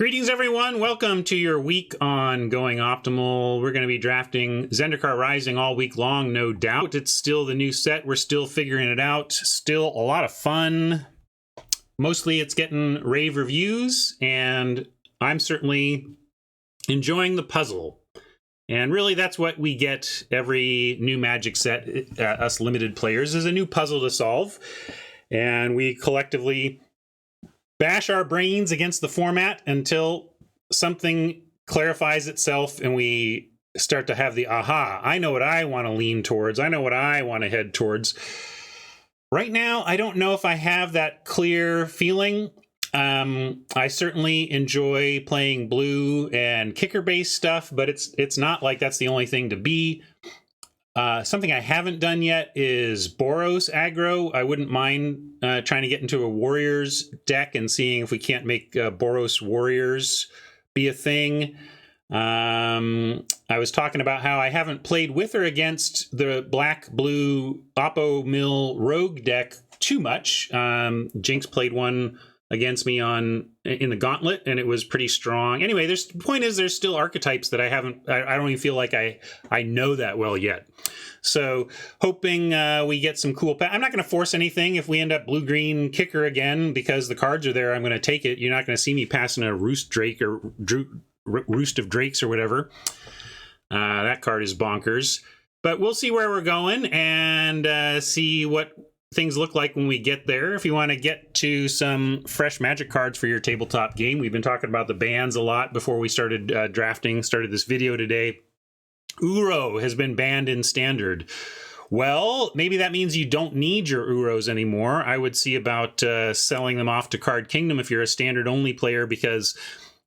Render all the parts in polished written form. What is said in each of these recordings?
Greetings, everyone. Welcome to your week on Going Optimal. We're going to be drafting Zendikar Rising all week long, no doubt. It's still the new set. We're still figuring it out. Still a lot of fun. Mostly it's getting rave reviews, and I'm certainly enjoying the puzzle. And really, that's what we get every new Magic set, us limited players, is a new puzzle to solve. And we collectively bash our brains against the format until something clarifies itself and we start to have the aha. I know what I want to lean towards. I know what I want to head towards. Right now, I don't know if I have that clear feeling. I certainly enjoy playing blue and kicker-based stuff, but it's not like that's the only thing to be. Something I haven't done yet is Boros aggro. I wouldn't mind trying to get into a Warriors deck and seeing if we can't make Boros Warriors be a thing. I was talking about how I haven't played with or against the black-blue Oppo Mill Rogue deck too much. Jinx played one against me in the Gauntlet, and it was pretty strong. Anyway, the point is there's still archetypes that I don't even feel like I know that well yet. So hoping we get some cool I'm not going to force anything. If we end up blue-green kicker again because the cards are there, I'm going to take it. You're not going to see me passing a Roost Drake or Roost of Drakes or whatever. That card is bonkers. But we'll see where we're going and see what things look like when we get there. If you want to get to some fresh Magic cards for your tabletop game, we've been talking about the bans a lot before we started started this video today. Uro has been banned in Standard. Well, maybe that means you don't need your Uros anymore. I would see about selling them off to Card Kingdom if you're a Standard-only player, because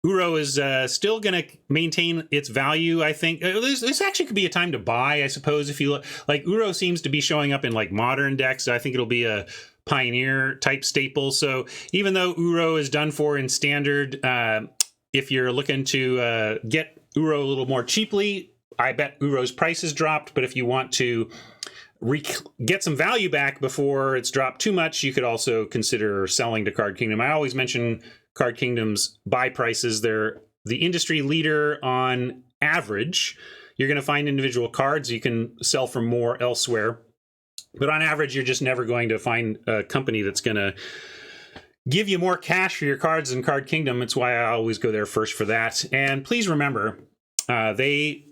Uro is still going to maintain its value, I think. This actually could be a time to buy, I suppose, if you look. Like, Uro seems to be showing up in, like, modern decks. I think it'll be a Pioneer-type staple. So even though Uro is done for in Standard, if you're looking to get Uro a little more cheaply, I bet Uro's price has dropped. But if you want to get some value back before it's dropped too much, you could also consider selling to Card Kingdom. I always mention Card Kingdom's buy prices. They're the industry leader on average. You're going to find individual cards you can sell for more elsewhere, but on average, you're just never going to find a company that's going to give you more cash for your cards than Card Kingdom. It's why I always go there first for that. And please remember, they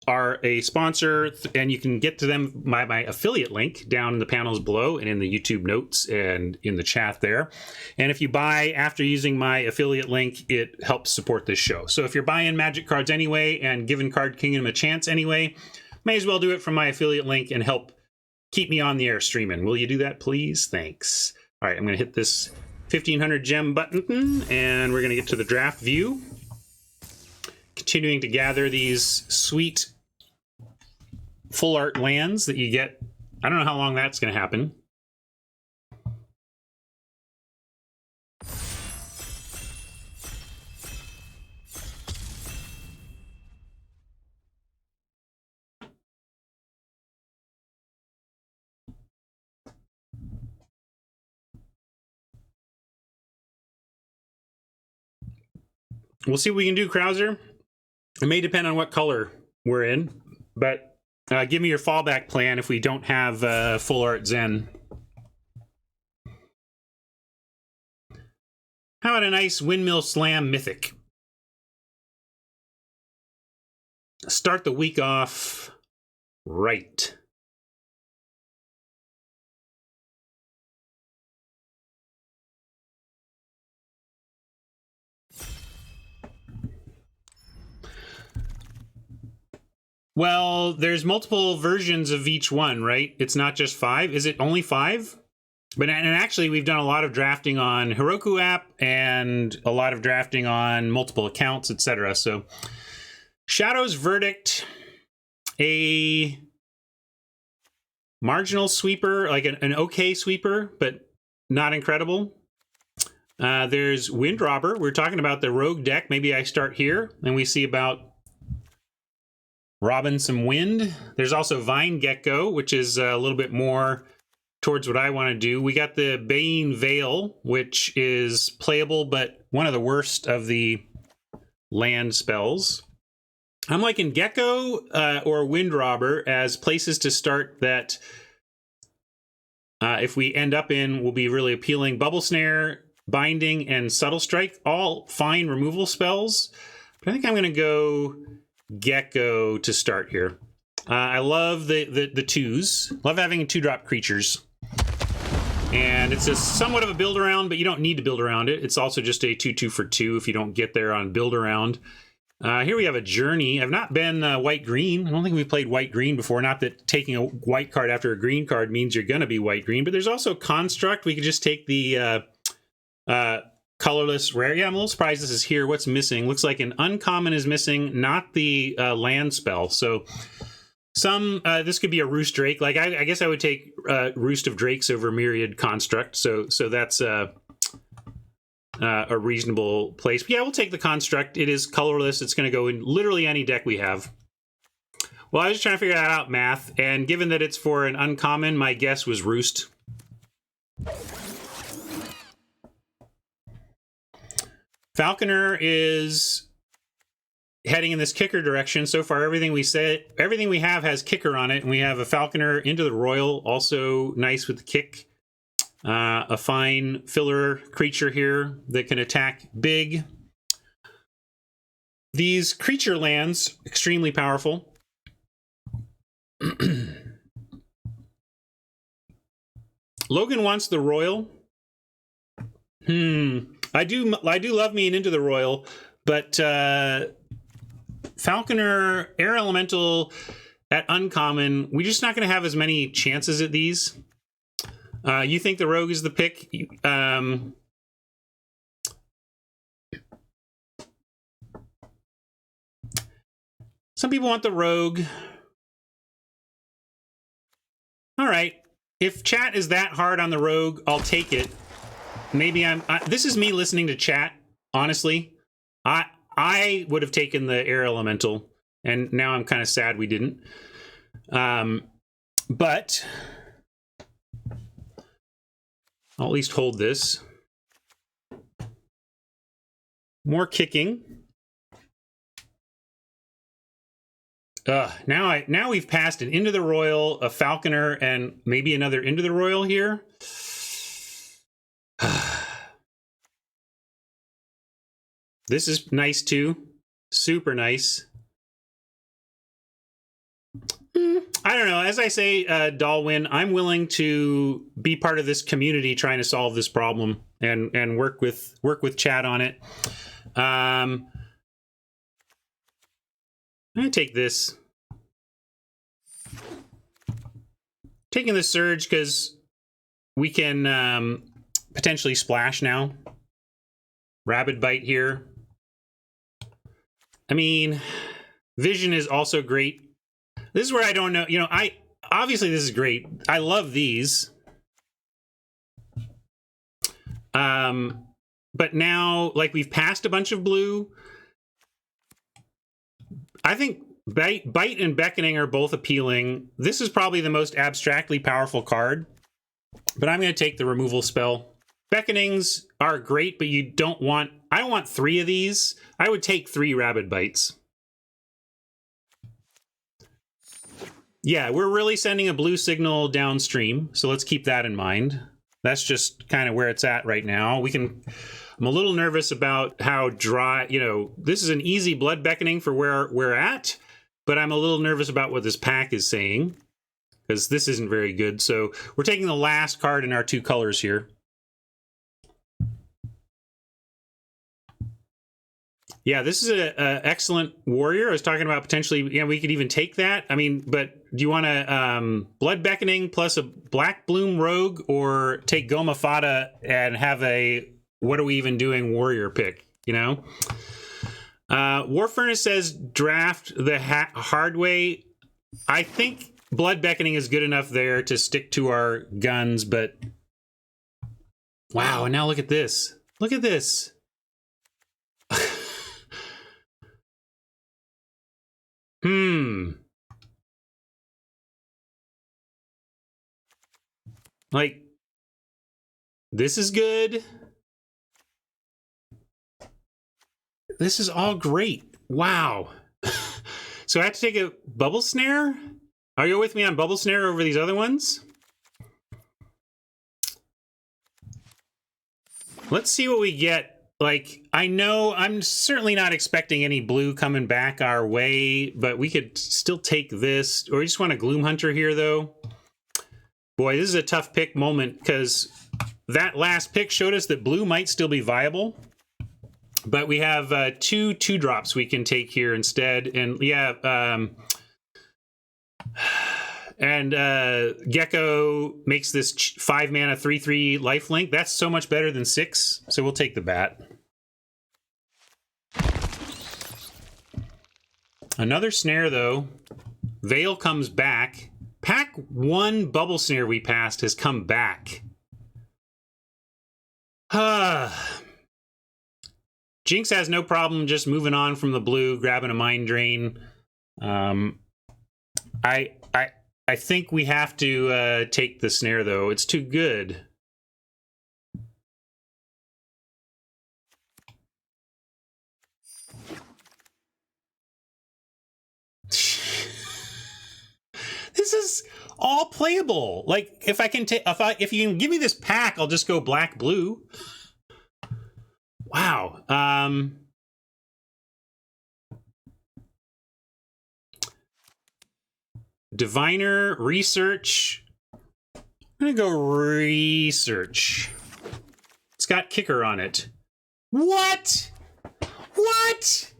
are a sponsor, and you can get to them by my affiliate link down in the panels below and in the YouTube notes and in the chat there. And if you buy after using my affiliate link, it helps support this show. So if you're buying Magic cards anyway and giving Card Kingdom a chance anyway, may as well do it from my affiliate link and help keep me on the air streaming. Will you do that, please? Thanks. All right, I'm going to hit this 1500 gem button, and we're going to get to the draft view. Continuing to gather these sweet full art lands that you get. I don't know how long that's going to happen. We'll see what we can do, Krauser. It may depend on what color we're in, but give me your fallback plan if we don't have full art Zen. How about a nice Windmill Slam Mythic? Start the week off right. Well, there's multiple versions of each one, right? It's not just 5. Is it only 5? And actually, we've done a lot of drafting on Heroku app and a lot of drafting on multiple accounts, etc. So, Shadow's Verdict, a marginal sweeper, like an okay sweeper, but not incredible. There's Wind Robber. We're talking about the rogue deck. Maybe I start here, and we see about robbing some wind. There's also Vine Gecko, which is a little bit more towards what I want to do. We got the Bayne Veil, which is playable, but one of the worst of the land spells. I'm liking Gecko or Wind Robber as places to start that if we end up in will be really appealing. Bubble Snare, Binding, and Subtle Strike, all fine removal spells. But I think I'm going to go Gecko to start here. I love the twos. Love having 2-drop creatures. And it's a somewhat of a build around, but you don't need to build around it. It's also just a 2/2 for 2 if you don't get there on build around. Here we have a Journey. I've not been white-green. I don't think we've played white-green before. Not that taking a white card after a green card means you're going to be white-green, but there's also Construct. We could just take the colorless rare. Yeah, I'm a little surprised this is here. What's missing? Looks like an uncommon is missing, not the land spell. So this could be a Roost Drake. Like I guess I would take Roost of Drakes over Myriad Construct. So that's a reasonable place. But yeah, we'll take the Construct. It is colorless. It's going to go in literally any deck we have. Well, I was just trying to figure that out, math. And given that it's for an uncommon, my guess was Roost. Falconer is heading in this kicker direction. So far, everything we have has kicker on it, and we have a Falconer into the Royal, also nice with the kick. A fine filler creature here that can attack big. These creature lands, extremely powerful. Logan wants the Royal. I do love me an Into the Royal, but Falconer, Air Elemental at uncommon, we're just not going to have as many chances at these. You think the Rogue is the pick? Some people want the Rogue. All right. If chat is that hard on the Rogue, I'll take it. Maybe this is me listening to chat, honestly. I would have taken the Air Elemental, and now I'm kind of sad we didn't. But I'll at least hold this. More kicking. Now we've passed an Into the Royal, a Falconer, and maybe another Into the Royal here. This is nice too. Super nice. I don't know. As I say, Dalwin, I'm willing to be part of this community trying to solve this problem and work with chat on it. I'm gonna take this. Taking the Surge because we can potentially splash now. Rabid Bite here. I mean, Vision is also great. This is where I don't know. You know, obviously this is great. I love these. But now, like, we've passed a bunch of blue. I think Bite and Beckoning are both appealing. This is probably the most abstractly powerful card. But I'm going to take the removal spell. Beckonings are great, but you don't want... I don't want 3 of these. I would take 3 Rabid Bites. Yeah, we're really sending a blue signal downstream, so let's keep that in mind. That's just kind of where it's at right now. I'm a little nervous about how dry... You know, this is an easy Blood Beckoning for where we're at, but I'm a little nervous about what this pack is saying, because this isn't very good. So we're taking the last card in our 2 colors here. Yeah, this is an excellent warrior. I was talking about potentially, we could even take that. I mean, but do you want to Blood Beckoning plus a Black Bloom Rogue, or take Goma Fata and have a what are we even doing warrior pick, you know? War Furnace says draft the hard way. I think Blood Beckoning is good enough there to stick to our guns, but wow, and now look at this. Look at this. Like, this is good. This is all great. Wow. So I have to take a bubble snare? Are you with me on bubble snare over these other ones? Let's see what we get. Like, I know I'm certainly not expecting any blue coming back our way, but we could still take this. Or you just want a Gloom Hunter here, though? Boy, this is a tough pick moment, because that last pick showed us that blue might still be viable. But we have two drops we can take here instead. And yeah, Gecko makes this 5 mana 3/3 lifelink. That's so much better than 6. So we'll take the bat. Another snare though. Veil comes back. Pack 1 bubble snare we passed has come back. Jinx has no problem just moving on from the blue, grabbing a Mind Drain. I think we have to take the snare, though. It's too good. This is all playable. Like, if I can take, if you can give me this pack, I'll just go black blue. Wow. Diviner, research. I'm gonna go research. It's got kicker on it. What? What?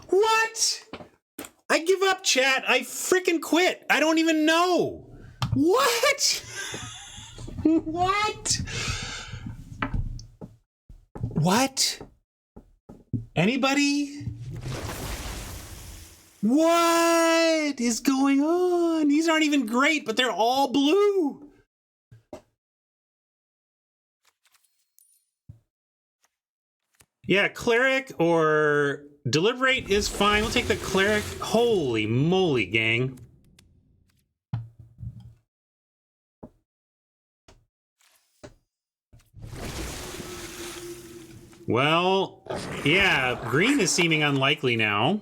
What? I give up, chat. I freaking quit. I don't even know. What? What? What? Anybody? What is going on? These aren't even great, but they're all blue. Yeah, Cleric or Deliberate is fine. We'll take the Cleric. Holy moly, gang. Well, yeah, green is seeming unlikely now.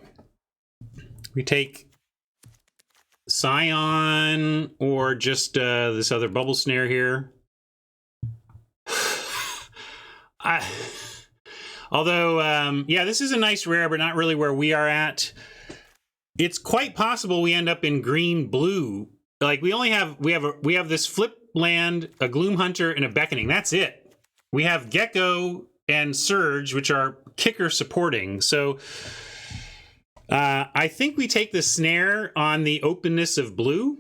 We take Scion or just this other bubble snare here. Although, yeah, this is a nice rare, but not really where we are at. It's quite possible we end up in green blue. Like we have this flip land, a Gloom Hunter, and a Beckoning. That's it. We have Gecko and Surge, which are kicker supporting. So I think we take the snare on the openness of blue.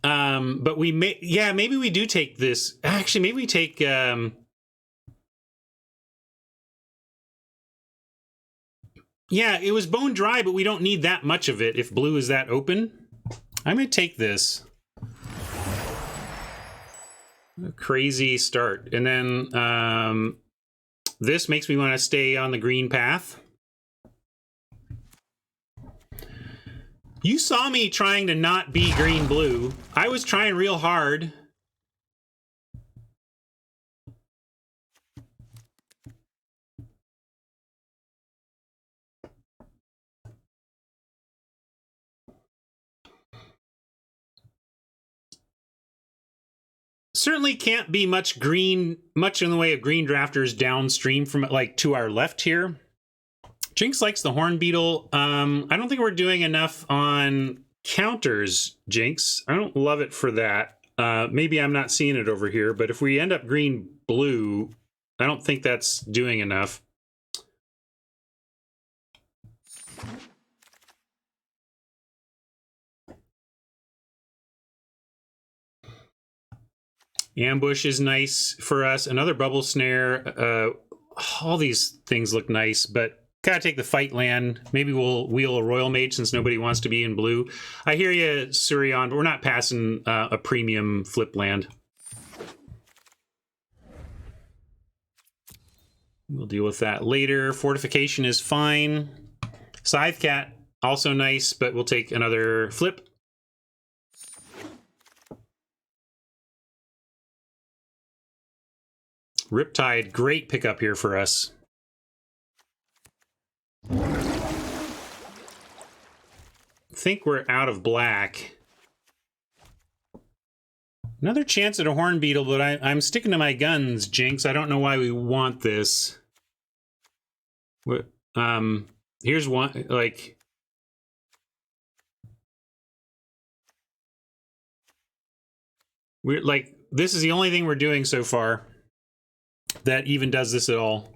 But we may, yeah, maybe we do take this. Actually, maybe we take, yeah, it was bone dry, but we don't need that much of it if blue is that open. I'm going to take this. A crazy start. And then this makes me want to stay on the green path. You saw me trying to not be green-blue. I was trying real hard. Certainly can't be much in the way of green drafters downstream from like to our left here. Jinx likes the Horn Beetle. I don't think we're doing enough on counters, Jinx. I don't love it for that. Maybe I'm not seeing it over here, but if we end up green-blue, I don't think that's doing enough. Ambush is nice for us. Another bubble snare. All these things look nice, but gotta take the fight land. Maybe we'll wheel a Royal Mage since nobody wants to be in blue. I hear you, Surion, but we're not passing a premium flip land. We'll deal with that later. Fortification is fine. Scythe Cat, also nice, but we'll take another flip. Riptide, great pickup here for us. think we're out of black. Another chance at a horn beetle, but I'm sticking to my guns, Jinx. I don't know why we want this. What? Here's one, like... We're like, this is the only thing we're doing so far that even does this at all.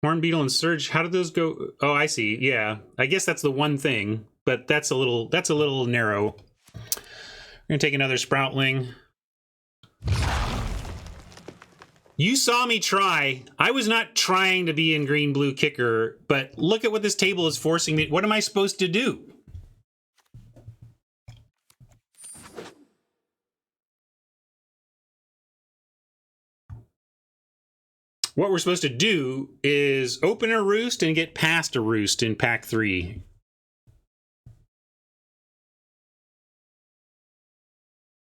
Horn beetle and surge, how did those go? Oh, I see. Yeah, I guess that's the one thing, but that's a little narrow. We're gonna take another sproutling. You saw me try. I was not trying to be in green-blue kicker, but look at what this table is forcing me. What am I supposed to do? What we're supposed to do is open a roost and get past a roost in pack 3.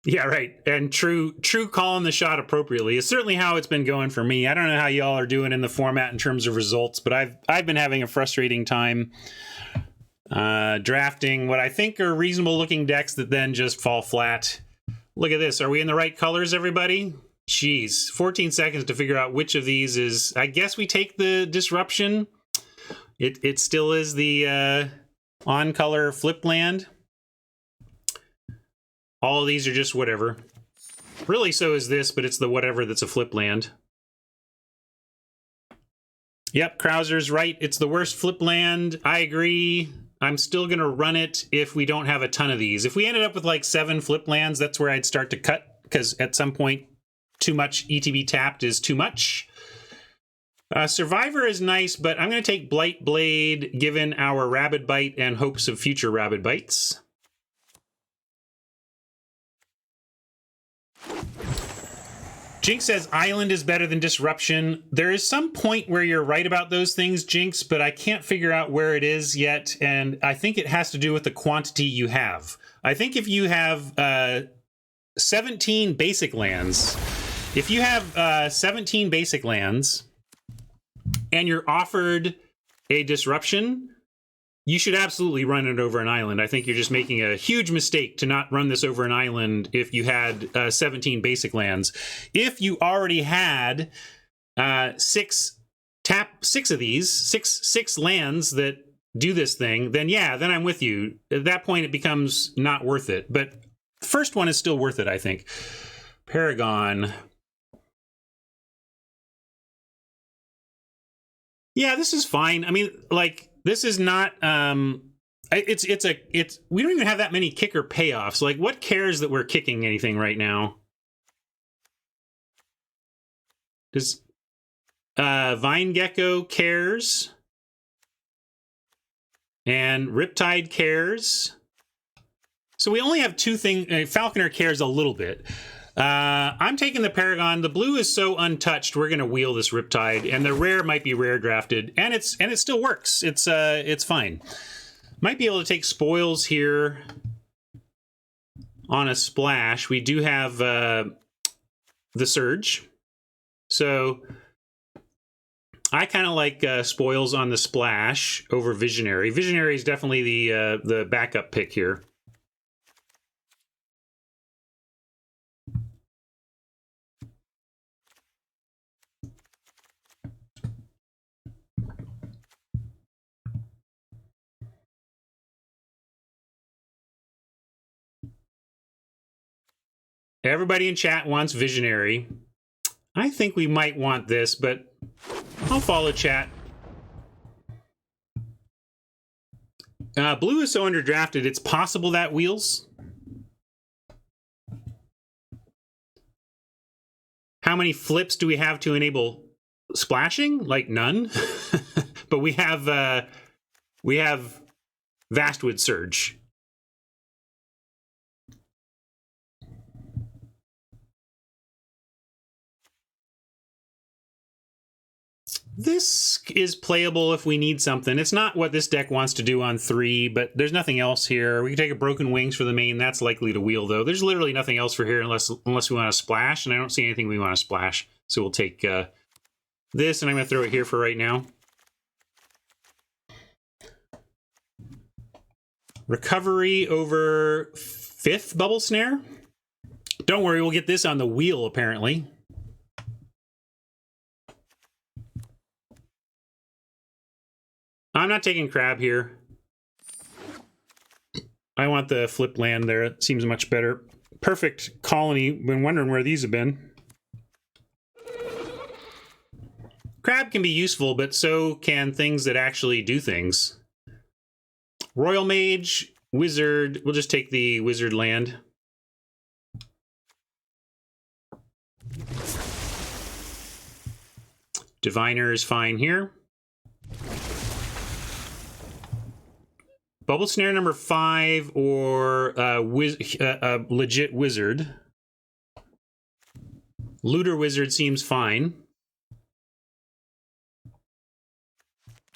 Yeah, right. And true calling the shot appropriately is certainly how it's been going for me. I don't know how y'all are doing in the format in terms of results, but I've been having a frustrating time drafting what I think are reasonable looking decks that then just fall flat. Look at this. Are we in the right colors, everybody? Jeez, 14 seconds to figure out which of these is... I guess we take the disruption. It still is the on-color flip land. All of these are just whatever. Really, so is this, but it's the whatever that's a flip land. Yep, Krauser's right. It's the worst flip land. I agree. I'm still going to run it if we don't have a ton of these. If we ended up with like 7 flip lands, that's where I'd start to cut, because at some point... too much ETB tapped is too much. Survivor is nice, but I'm going to take Blight Blade given our Rabid Bite and hopes of future Rabid Bites. Jinx says Island is better than Disruption. There is some point where you're right about those things, Jinx, but I can't figure out where it is yet, and I think it has to do with the quantity you have. I think if you have 17 basic lands... If you have 17 basic lands and you're offered a disruption, you should absolutely run it over an island. I think you're just making a huge mistake to not run this over an island if you had 17 basic lands. If you already had six of these, six lands that do this thing, then yeah, then I'm with you. At that point, it becomes not worth it. But the first one is still worth it, I think. Paragon... Yeah, this is fine. I mean, like, this is not, we don't even have that many kicker payoffs. Like, what cares that we're kicking anything right now? Does, Vine Gecko cares. And Riptide cares. So we only have 2 things, Falconer cares a little bit. I'm taking the Paragon. The blue is so untouched. We're going to wheel this Riptide, and the rare might be rare drafted, and it still works. It's fine. Might be able to take spoils here on a splash. We do have the Surge, so I kind of like spoils on the splash over Visionary. Visionary is definitely the backup pick here. Everybody in chat wants Visionary. I think we might want this, but I'll follow chat. Blue is so underdrafted, it's possible that wheels. How many flips do we have to enable splashing? Like none. But we have Vastwood Surge. This is playable if we need something. It's not what this deck wants to do on 3, but there's nothing else here. We can take a Broken Wings for the main. That's likely to wheel, though. There's literally nothing else for here unless we want to splash, and I don't see anything we want to splash. So we'll take this, and I'm going to throw it here for right now. Recovery over 5th bubble snare. Don't worry, we'll get this on the wheel, apparently. I'm not taking crab here. I want the flip land there. It seems much better. Perfect colony. Been wondering where these have been. Crab can be useful, but so can things that actually do things. Royal Mage, Wizard. We'll just take the Wizard land. Diviner is fine here. Bubble Snare number 5 or legit Wizard. Looter Wizard seems fine.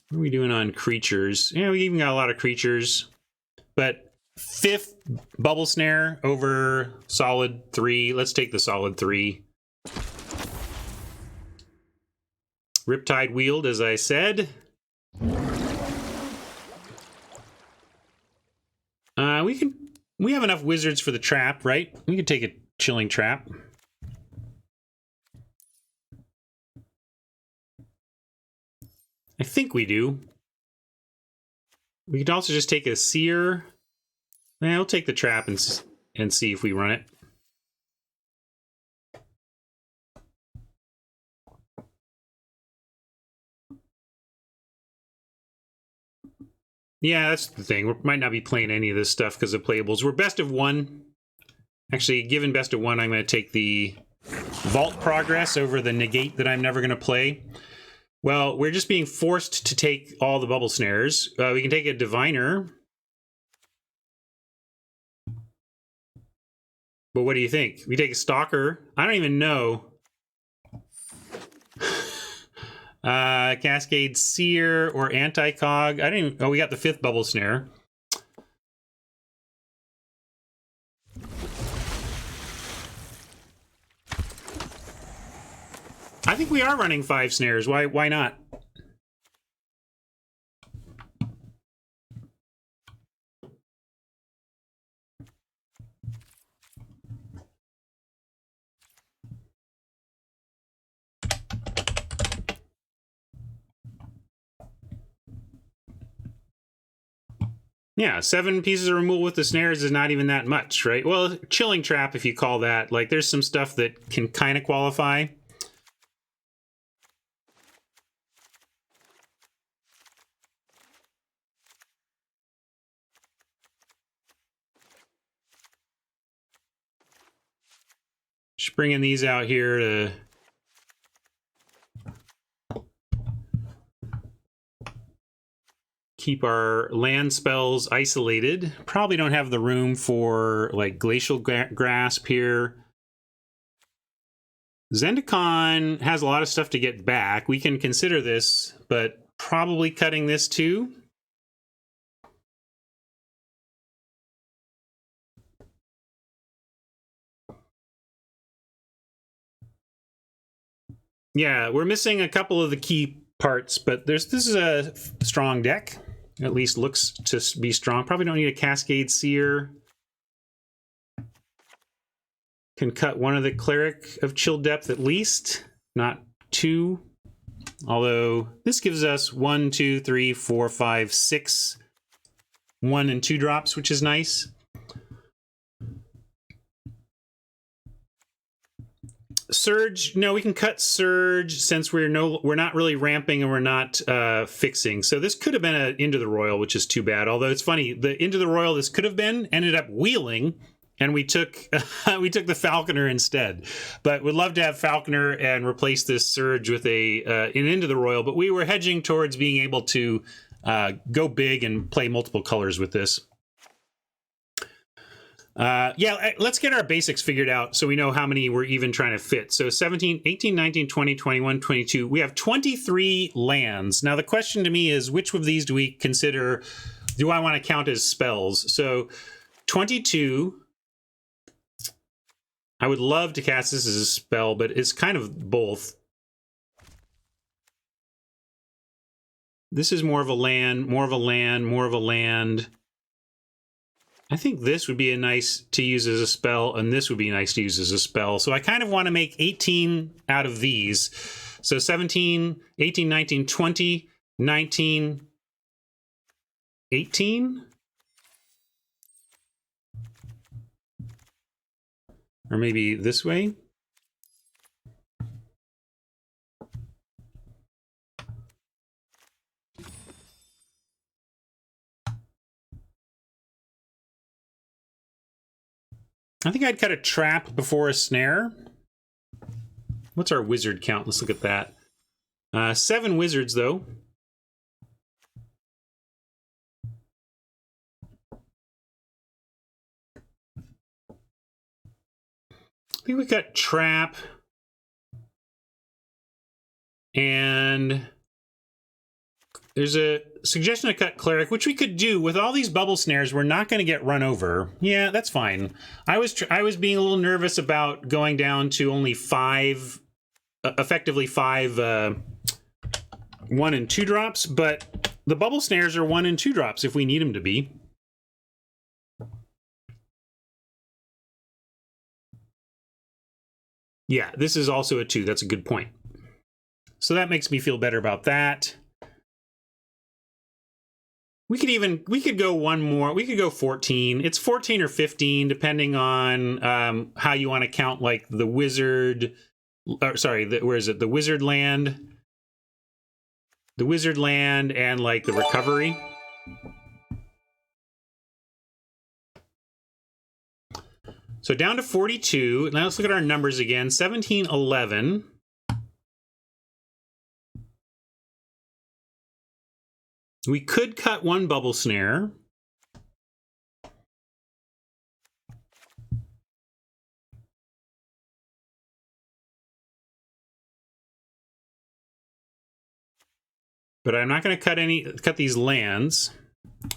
What are we doing on creatures? Yeah, we even got a lot of creatures. But 5th Bubble Snare over solid 3. Let's take the solid 3. Riptide Wield, as I said. We have enough wizards for the trap, right? We could take a chilling trap. I think we do. We could also just take a seer. We'll take the trap and see if we run it. Yeah, that's the thing. We might not be playing any of this stuff because of playables. We're best of 1. Actually, given best of 1, I'm going to take the Vault Progress over the Negate that I'm never going to play. Well, we're just being forced to take all the bubble snares. We can take a Diviner. But what do you think? We take a Stalker. I don't even know. Cascade Seer or Anti-Cog. I didn't even... Oh, we got the 5th bubble snare. I think we are running 5 snares. Why not? Yeah, 7 pieces of removal with the snares is not even that much, right? Well, chilling trap, if you call that. Like, there's some stuff that can kind of qualify. Just bringing these out here to... keep our land spells isolated. Probably don't have the room for like Glacial Grasp here. Zendikar has a lot of stuff to get back. We can consider this, but probably cutting this too. Yeah, we're missing a couple of the key parts, but this is a strong deck. At least looks to be strong. Probably don't need a Cascade Seer. Can cut one of the Cleric of Chill Depth at least, not 2. Although this gives us 1, 2, 3, 4, 5, 6 1 and 2 drops, which is nice. Surge, no, we can cut Surge since we're not really ramping and we're not fixing. So this could have been an Into the Royal, which is too bad. Although it's funny, the Into the Royal this could have been ended up wheeling, and we took we took the Falconer instead. But would love to have Falconer and replace this Surge with an Into the Royal. But we were hedging towards being able to go big and play multiple colors with this. Yeah, let's get our basics figured out so we know how many we're even trying to fit. So 17, 18, 19, 20, 21, 22. We have 23 lands. Now, the question to me is, which of these do we consider, do I want to count as spells? So 22, I would love to cast this as a spell, but it's kind of both. This is more of a land, more of a land, more of a land. I think this would be a nice to use as a spell, and this would be nice to use as a spell. So I kind of want to make 18 out of these. So 17, 18, 19, 20, 19, 18? Or maybe this way? I think I'd cut a trap before a snare. What's our wizard count? Let's look at that. 7 wizards, though. I think we got trap. And there's a suggestion to cut cleric, which we could do. With all these bubble snares, we're not going to get run over. Yeah, that's fine. I was being a little nervous about going down to only 5, effectively 5 1 and 2 drops, but the bubble snares are 1 and 2 drops if we need them to be. Yeah, this is also a 2. That's a good point. So that makes me feel better about that. We could go one more. We could go 14. It's 14 or 15, depending on how you want to count, like the wizard. Or sorry, where is it? The wizard land. The wizard land and like the recovery. So down to 42. Now let's look at our numbers again. 17, 11. We could cut 1 bubble snare. But I'm not going to cut these lands.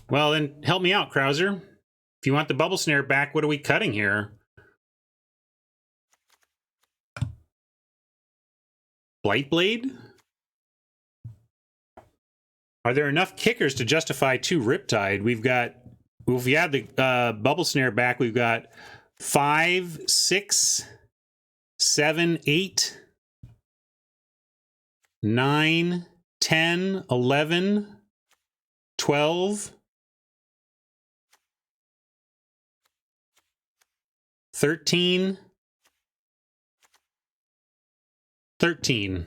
Well, then help me out, Krauser. If you want the bubble snare back, what are we cutting here? Blightblade? Are there enough kickers to justify 2 Riptide? We've got, if we add the bubble snare back, we've got 5, 6, 7, 8, 9, 10, 11, 12, 13, 13.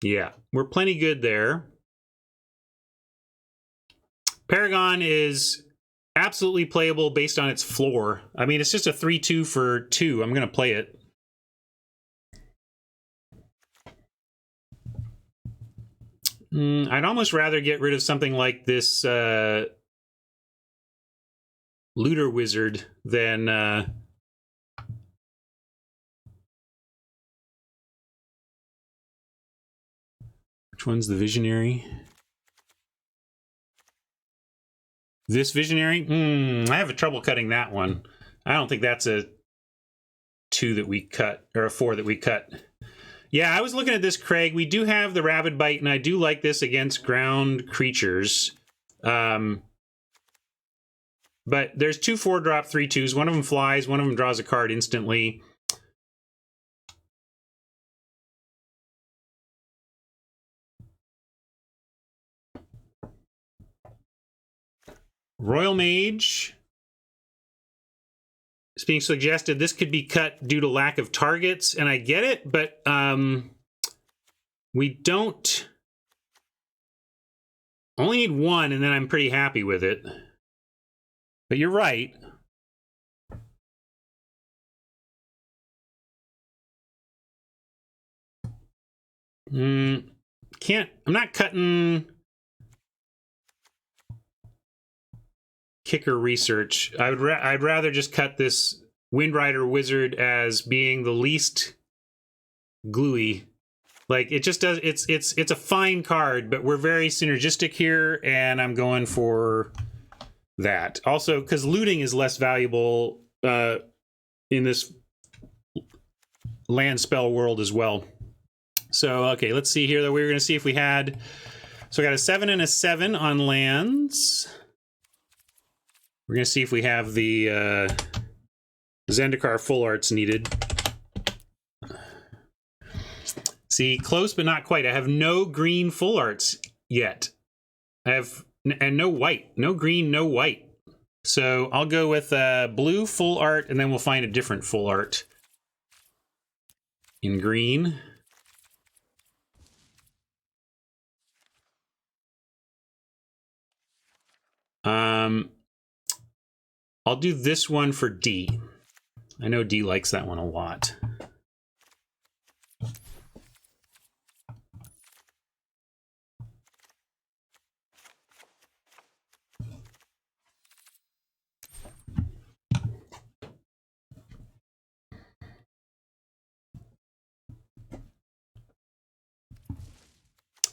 Yeah, we're plenty good there. Paragon is absolutely playable based on its floor. I mean, it's just a 3-2 for 2. I'm going to play it. I'd almost rather get rid of something like this Looter Wizard than... Which one's the Visionary? This Visionary? I have trouble cutting that one. I don't think that's a 2 that we cut, or a 4 that we cut. Yeah, I was looking at this, Craig. We do have the Rabid Bite, and I do like this against ground creatures. But there's 2 4-drop 3/2s. One of them flies, one of them draws a card instantly. Royal Mage is being suggested. This could be cut due to lack of targets, and I get it, but we don't... Only need 1, and then I'm pretty happy with it. But you're right. I'm not cutting... Kicker Research. I'd rather just cut this Windrider Wizard as being the least gluey. Like, it just does, it's a fine card, but we're very synergistic here, and I'm going for that. Also, because looting is less valuable in this land spell world as well. So, okay, let's see here. That we were going to see if we had... So I got a 7 and a 7 on lands. We're going to see if we have the Zendikar full arts needed. See, close but not quite. I have no green full arts yet. I have... And no white. No green, no white. So I'll go with blue full art, and then we'll find a different full art in green. I'll do this one for D. I know D likes that one a lot.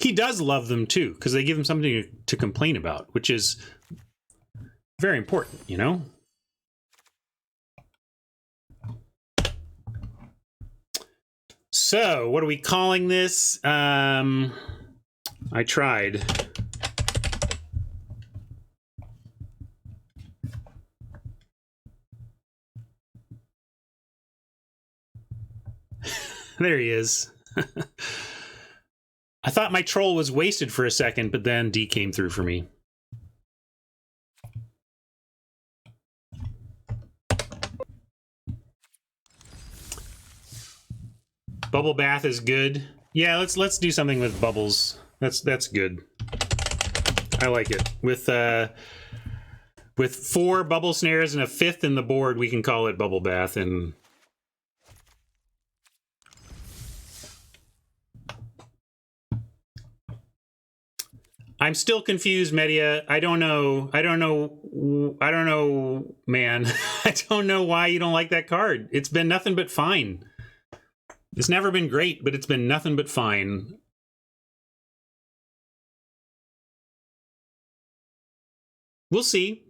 He does love them too, because they give him something to complain about, which is very important, you know? So, what are we calling this? I tried. There he is. I thought my troll was wasted for a second, but then D came through for me. Bubble bath is good. Yeah, let's do something with bubbles. That's good. I like it. With 4 bubble snares and a 5th in the board, we can call it bubble bath. And I'm still confused, Media. I don't know, man. I don't know why you don't like that card. It's been nothing but fine. It's never been great, but it's been nothing but fine. We'll see.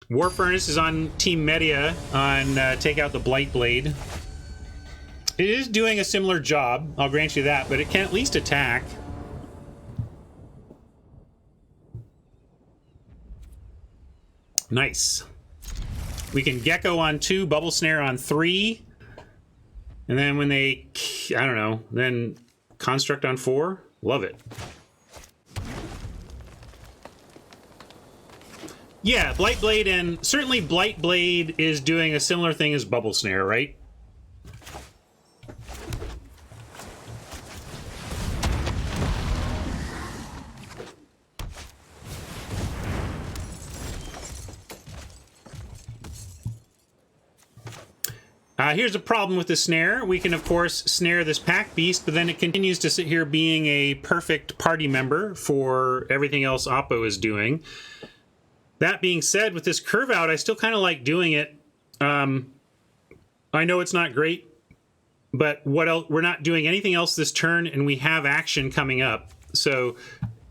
War Furnace is on Team Media on Take Out the Blight Blade. It is doing a similar job, I'll grant you that, but it can at least attack. Nice. We can Gecko on 2, Bubble Snare on 3. And then when they, I don't know, then Construct on 4. Love it. Yeah, Blight Blade, and certainly Blight Blade is doing a similar thing as Bubble Snare, right? Here's a problem with the snare. We can, of course, snare this pack beast, but then it continues to sit here being a perfect party member for everything else Oppo is doing. That being said, with this curve out, I still kind of like doing it. I know it's not great, but what else? We're not doing anything else this turn, and we have action coming up. So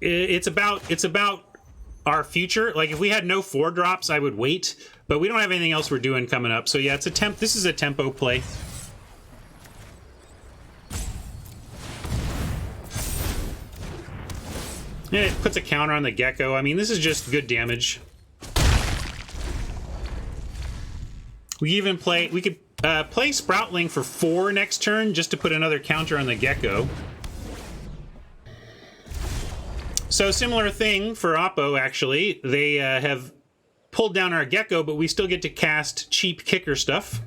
it's about our future. Like, if we had no 4-drops, I would wait. But we don't have anything else we're doing coming up. So yeah, this is a tempo play. And it puts a counter on the Gecko. I mean, this is just good damage. We could play Sproutling for 4 next turn just to put another counter on the Gecko. So similar thing for Oppo, actually. They have pulled down our Gecko, but we still get to cast cheap kicker stuff.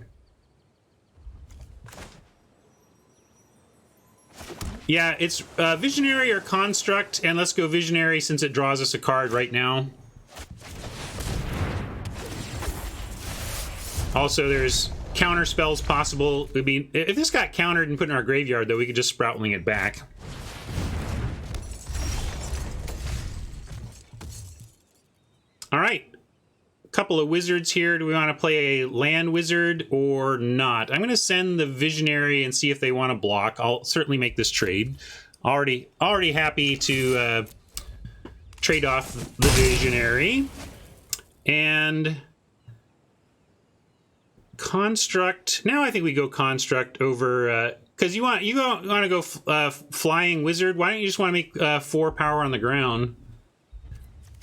Yeah, it's Visionary or Construct, and let's go Visionary since it draws us a card right now. Also, there's counter spells possible. I mean, if this got countered and put in our graveyard, though, we could just Sproutling it back. All right. Couple of wizards here. Do we want to play a land wizard or not? I'm going to send the Visionary and see if they want to block. I'll certainly make this trade. Already happy to trade off the Visionary. And Construct. Now I think we go Construct over Because you want to go flying wizard. Why don't you just want to make 4 power on the ground?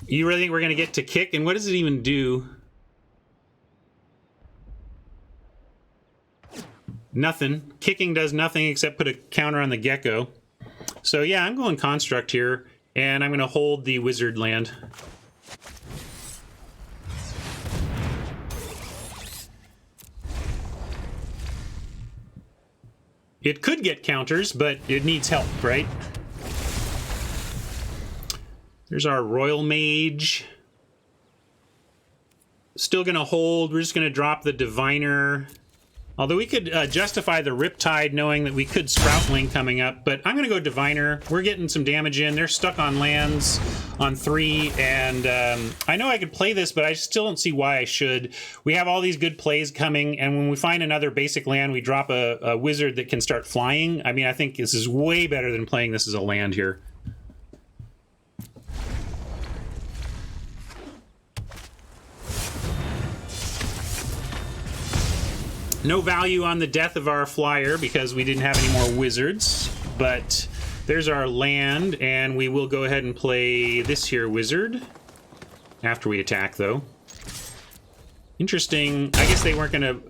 You really think we're going to get to kick? And what does it even do? Nothing. Kicking does nothing except put a counter on the gecko. So yeah, I'm going construct here, and I'm going to hold the wizard land. It could get counters, but it needs help, right? There's our Royal Mage. Still going to hold. We're just going to drop the Diviner. Although we could justify the Riptide knowing that we could Sproutling coming up, but I'm going to go Diviner. We're getting some damage in. They're stuck on lands on 3, and I know I could play this, but I still don't see why I should. We have all these good plays coming, and when we find another basic land, we drop a wizard that can start flying. I mean, I think this is way better than playing this as a land here. No value on the death of our flyer because we didn't have any more wizards, but there's our land, and we will go ahead and play this here wizard after we attack, though. Interesting. I guess they weren't going to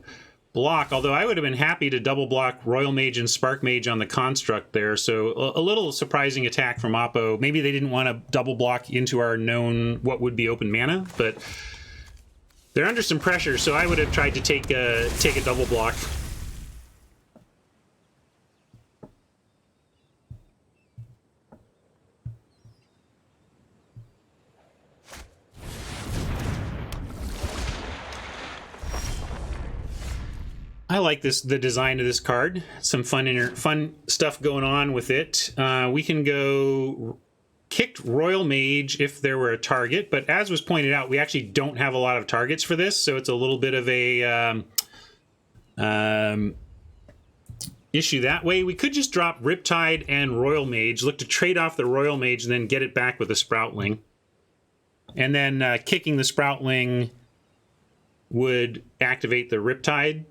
block, although I would have been happy to double block Royal Mage and Spark Mage on the construct there, so a little surprising attack from Oppo. Maybe they didn't want to double block into our known what would be open mana, but they're under some pressure, so I would have tried to take a double block. I like the design of this card. Some fun stuff going on with it. We can go kicked Royal Mage if there were a target, but as was pointed out, we actually don't have a lot of targets for this, so it's a little bit of a issue that way. We could just drop Riptide and Royal Mage, look to trade off the Royal Mage, and then get it back with a Sproutling. And then kicking the Sproutling would activate the Riptide.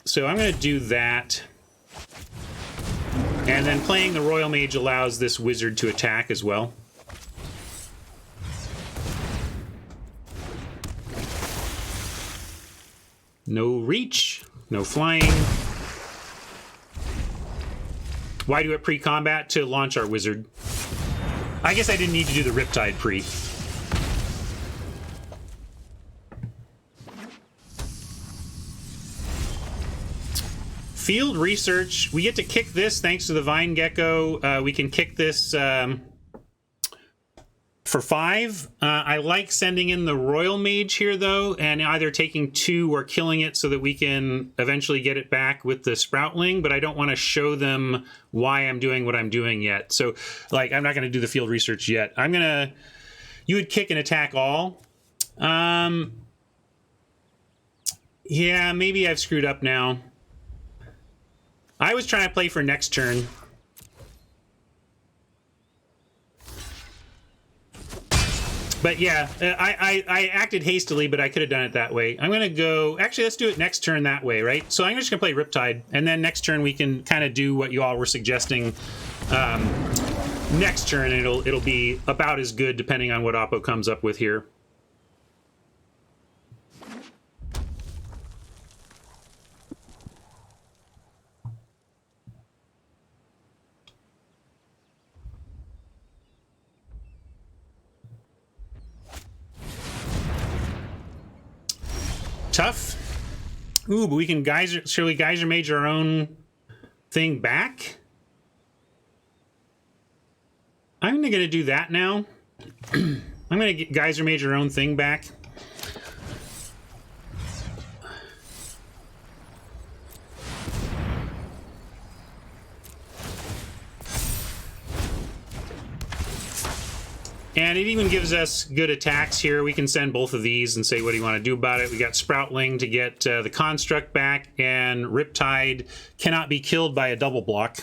So I'm going to do that. And then playing the Royal Mage allows this wizard to attack as well. No reach, no flying. Why do it pre-combat? To launch our wizard. I guess I didn't need to do the Riptide pre. Field Research, we get to kick this thanks to the Vine Gecko. We can kick this for 5. I like sending in the Royal Mage here, though, and either taking 2 or killing it so that we can eventually get it back with the Sproutling, but I don't want to show them why I'm doing what I'm doing yet. So, like, I'm not going to do the Field Research yet. I'm going to... You would kick and attack all. Yeah, maybe I've screwed up now. I was trying to play for next turn. But yeah, I acted hastily, but I could have done it that way. I'm going to go... Actually, let's do it next turn that way, right? So I'm just going to play Riptide, and then next turn we can kind of do what you all were suggesting. Next turn, it'll be about as good depending on what Oppo comes up with here. Tough. Ooh, but we can surely Geyser Mage our own thing back. I'm going to do that now. I'm going to get Geyser Mage our own thing back. And it even gives us good attacks here. We can send both of these and say, what do you want to do about it? We got Sproutling to get the Construct back, and Riptide cannot be killed by a double block.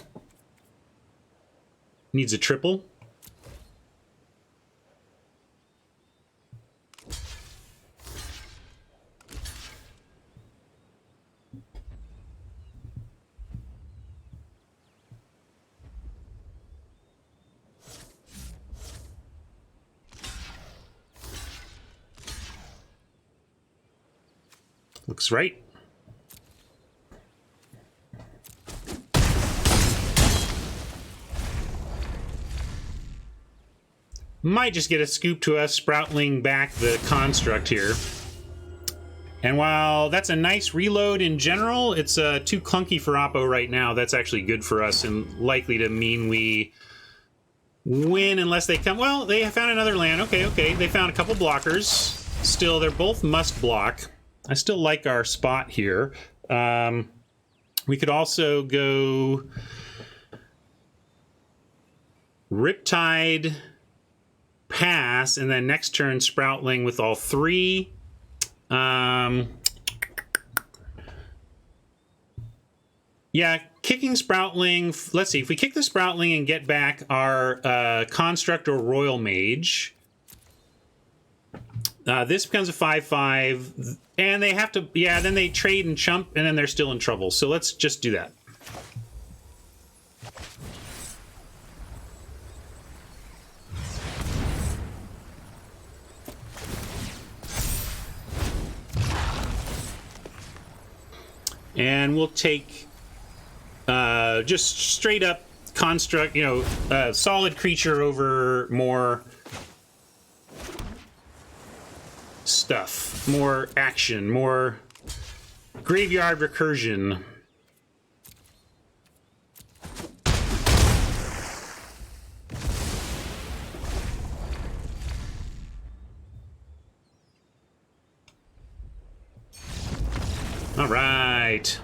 Needs a triple. Looks right. Might just get a scoop to us sproutling back the construct here. And while that's a nice reload in general, it's too clunky for Oppo right now. That's actually good for us and likely to mean we win unless they come... Well, they found another land. Okay. They found a couple blockers. Still, they're both must block. I still like our spot here. We could also go Riptide, pass, and then next turn Sproutling with all three. Yeah, kicking Sproutling. Let's see, if we kick the Sproutling and get back our Construct or Royal Mage, this becomes a 5/5, and they have to, yeah, then they trade and chump, and then they're still in trouble. So let's just do that. And we'll take just straight up construct, solid creature over more stuff, more action, more graveyard recursion. All right.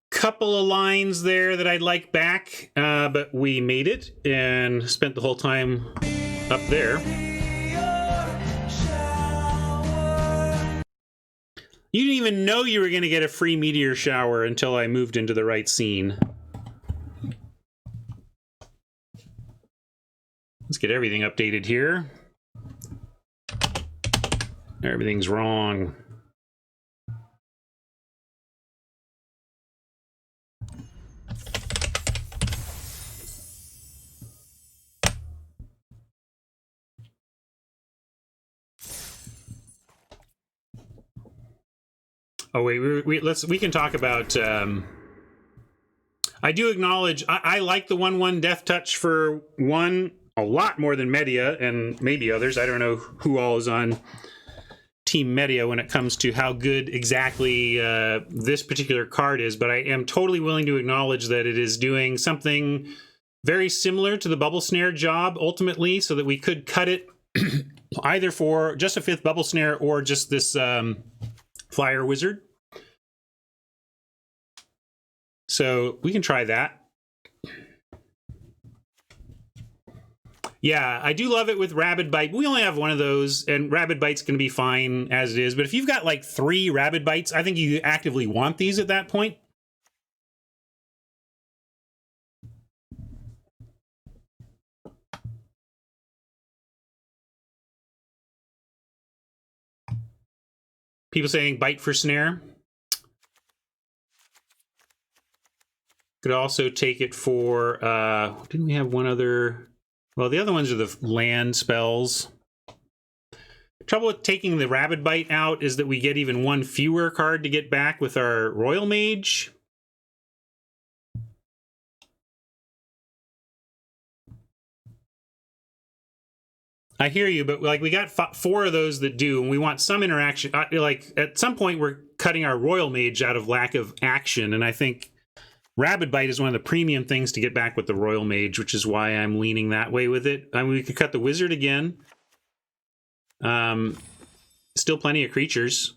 Couple of lines there that I'd like back, but we made it and spent the whole time up there. You didn't even know you were going to get a free meteor shower until I moved into the right scene. Let's get everything updated here. Everything's wrong. Oh wait, we can talk about. I do acknowledge I like the 1/1 Death Touch for one a lot more than Media and maybe others. I don't know who all is on Team Media when it comes to how good exactly this particular card is, but I am totally willing to acknowledge that it is doing something very similar to the Bubble Snare job ultimately, so that we could cut it either for just a 5th Bubble Snare or just this Flyer Wizard. So we can try that. Yeah, I do love it with Rabid Bite. We only have one of those, and Rabid Bite's going to be fine as it is. But if you've got like 3 Rabid Bites, I think you actively want these at that point. People saying bite for snare. Could also take it for, didn't we have one other? Well, the other ones are the land spells. Trouble with taking the Rabid Bite out is that we get even one fewer card to get back with our Royal Mage. I hear you, but like we got 4 of those that do, and we want some interaction. Like at some point, we're cutting our Royal Mage out of lack of action, and I think Rabid Bite is one of the premium things to get back with the Royal Mage, which is why I'm leaning that way with it. I mean, we could cut the Wizard again. Still plenty of creatures.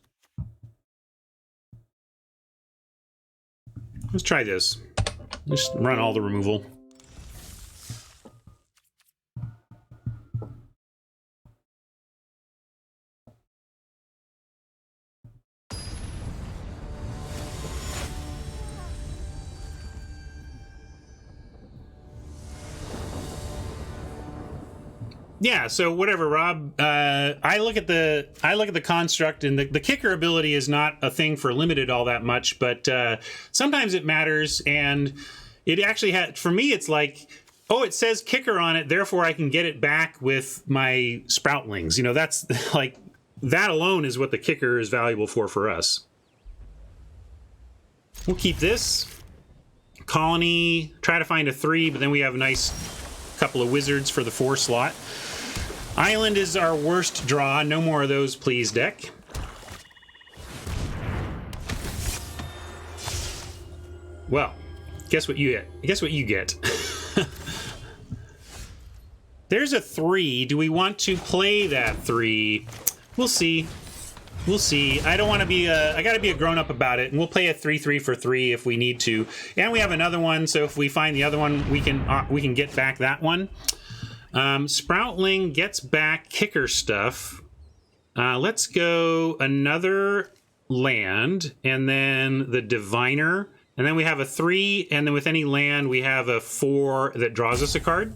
Let's try this. Just run all the removal. Yeah, so whatever, Rob. I look at the construct, and the kicker ability is not a thing for limited all that much, but sometimes it matters, and it actually had, for me, it's like Oh, it says kicker on it, therefore I can get it back with my sproutlings. You know, that's like, that alone is what the kicker is valuable for us. We'll keep this. Colony, try to find a 3, but then we have a nice couple of wizards for the 4 slot. Island is our worst draw. No more of those, please, deck. Well, guess what you get? Guess what you get? There's a 3. Do we want to play that 3? We'll see. We'll see. I don't want to be I got to be a grown-up about it, and we'll play a 3/3 for 3 if we need to. And we have another one, so if we find the other one, we can get back that one. Sproutling gets back kicker stuff. Let's go another land, and then the Diviner, and then we have a 3, and then with any land, we have a 4 that draws us a card.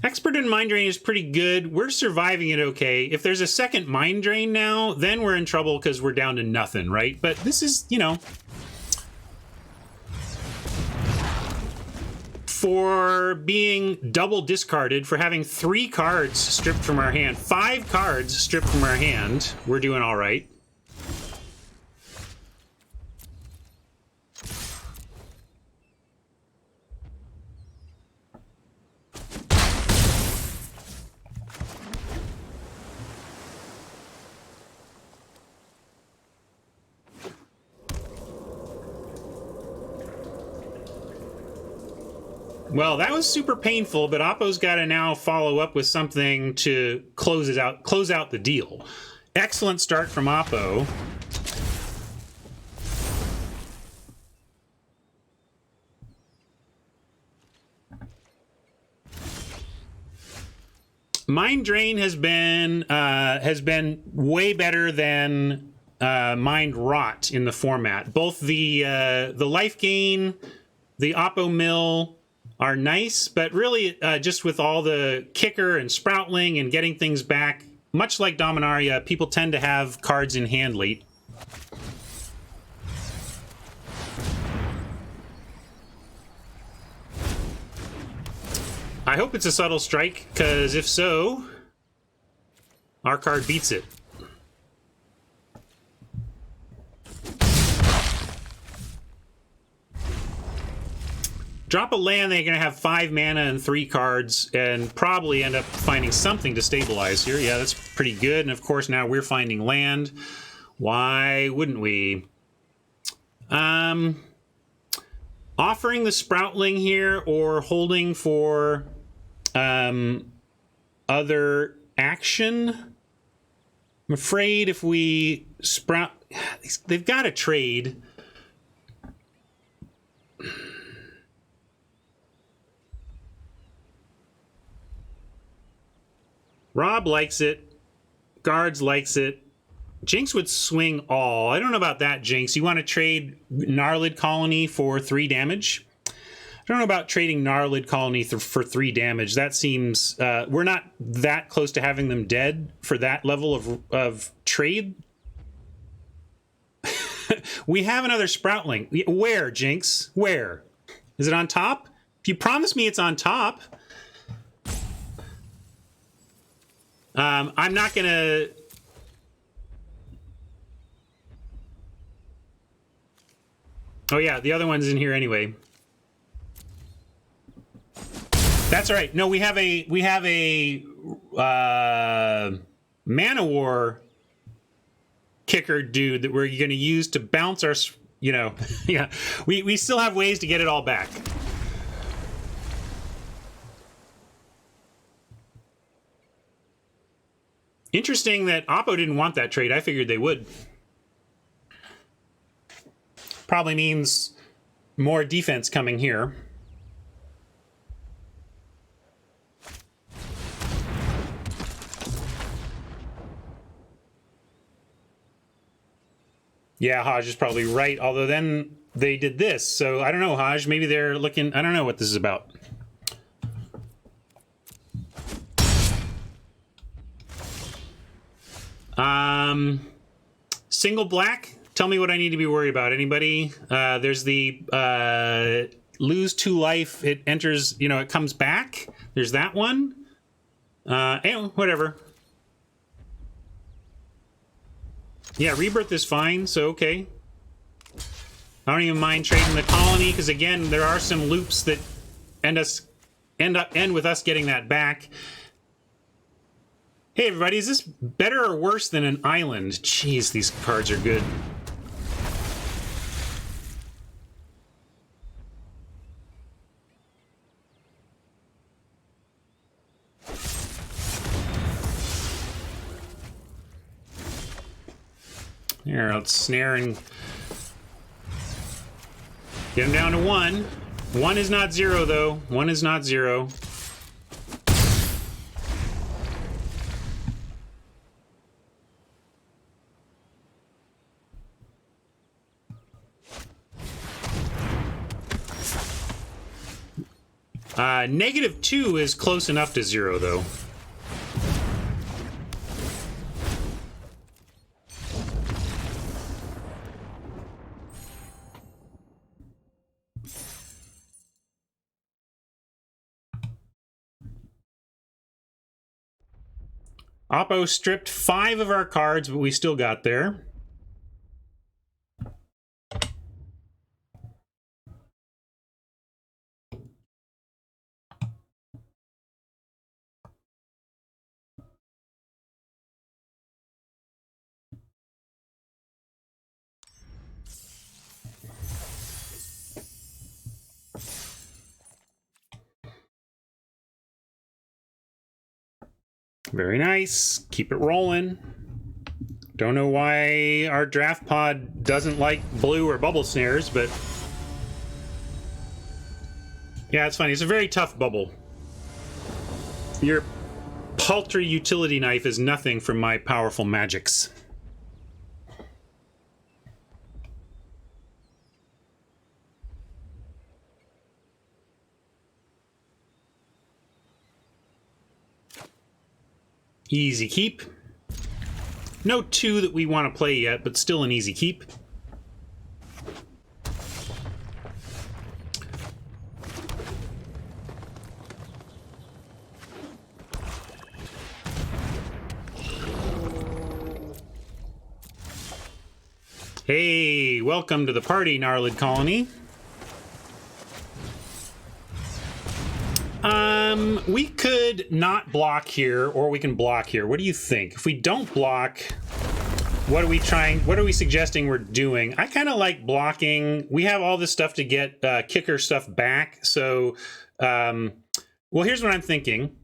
Expert in Mind Drain is pretty good. We're surviving it okay. If there's a second Mind Drain now, then we're in trouble because we're down to nothing, right? But this is, you know, for being double discarded, for having 3 cards stripped from our hand, 5 cards stripped from our hand, we're doing all right. Well, that was super painful, but Oppo's got to now follow up with something to close out the deal. Excellent start from Oppo. Mind Drain has been way better than Mind Rot in the format. Both the life gain, the Oppo Mill are nice, but really just with all the kicker and sproutling and getting things back, much like Dominaria, people tend to have cards in hand late. I hope it's a subtle strike, because if so, our card beats it. Drop a land, they're going to have 5 mana and 3 cards, and probably end up finding something to stabilize here. Yeah, that's pretty good. And of course, now we're finding land. Why wouldn't we? Offering the Sproutling here, or holding for other action. I'm afraid if we sprout, they've got to trade. Rob likes it. Guards likes it. Jinx would swing all. I don't know about that, Jinx. You want to trade Gnarlid Colony for 3 damage? I don't know about trading Gnarlid Colony for 3 damage. That seems... we're not that close to having them dead for that level of trade. We have another Sproutling. Where, Jinx? Where? Is it on top? If you promise me it's on top... I'm not gonna... Oh yeah, the other one's in here anyway. That's all right. No, we have a Mana War kicker dude that we're gonna use to bounce our, you know, yeah. We still have ways to get it all back. Interesting that Oppo didn't want that trade. I figured they would. Probably means more defense coming here. Yeah, Hodge is probably right. Although then they did this. So I don't know, Hodge. Maybe they're looking... I don't know what this is about. Single black. Tell me what I need to be worried about. Anybody? There's the lose 2 life. It enters, you know, it comes back. There's that one. Whatever. Yeah, rebirth is fine, so okay. I don't even mind trading the colony, because again, there are some loops that end with us getting that back. Hey everybody, is this better or worse than an island? Jeez, these cards are good. Here, let's snare and get him down to 1. 1 is not 0, though. 1 is not 0. -2 is close enough to 0, though. Oppo stripped 5 of our cards, but we still got there. Very nice. Keep it rolling. Don't know why our draft pod doesn't like blue or bubble snares, but yeah, it's funny. It's a very tough bubble. Your paltry utility knife is nothing from my powerful magics. Easy keep. No 2 that we want to play yet, but still an easy keep. Hey, welcome to the party, Gnarlid Colony. We could not block here, or we can block here. What do you think? If we don't block, what are we suggesting we're doing? I kind of like blocking. We have all this stuff to get kicker stuff back. So, well, here's what I'm thinking.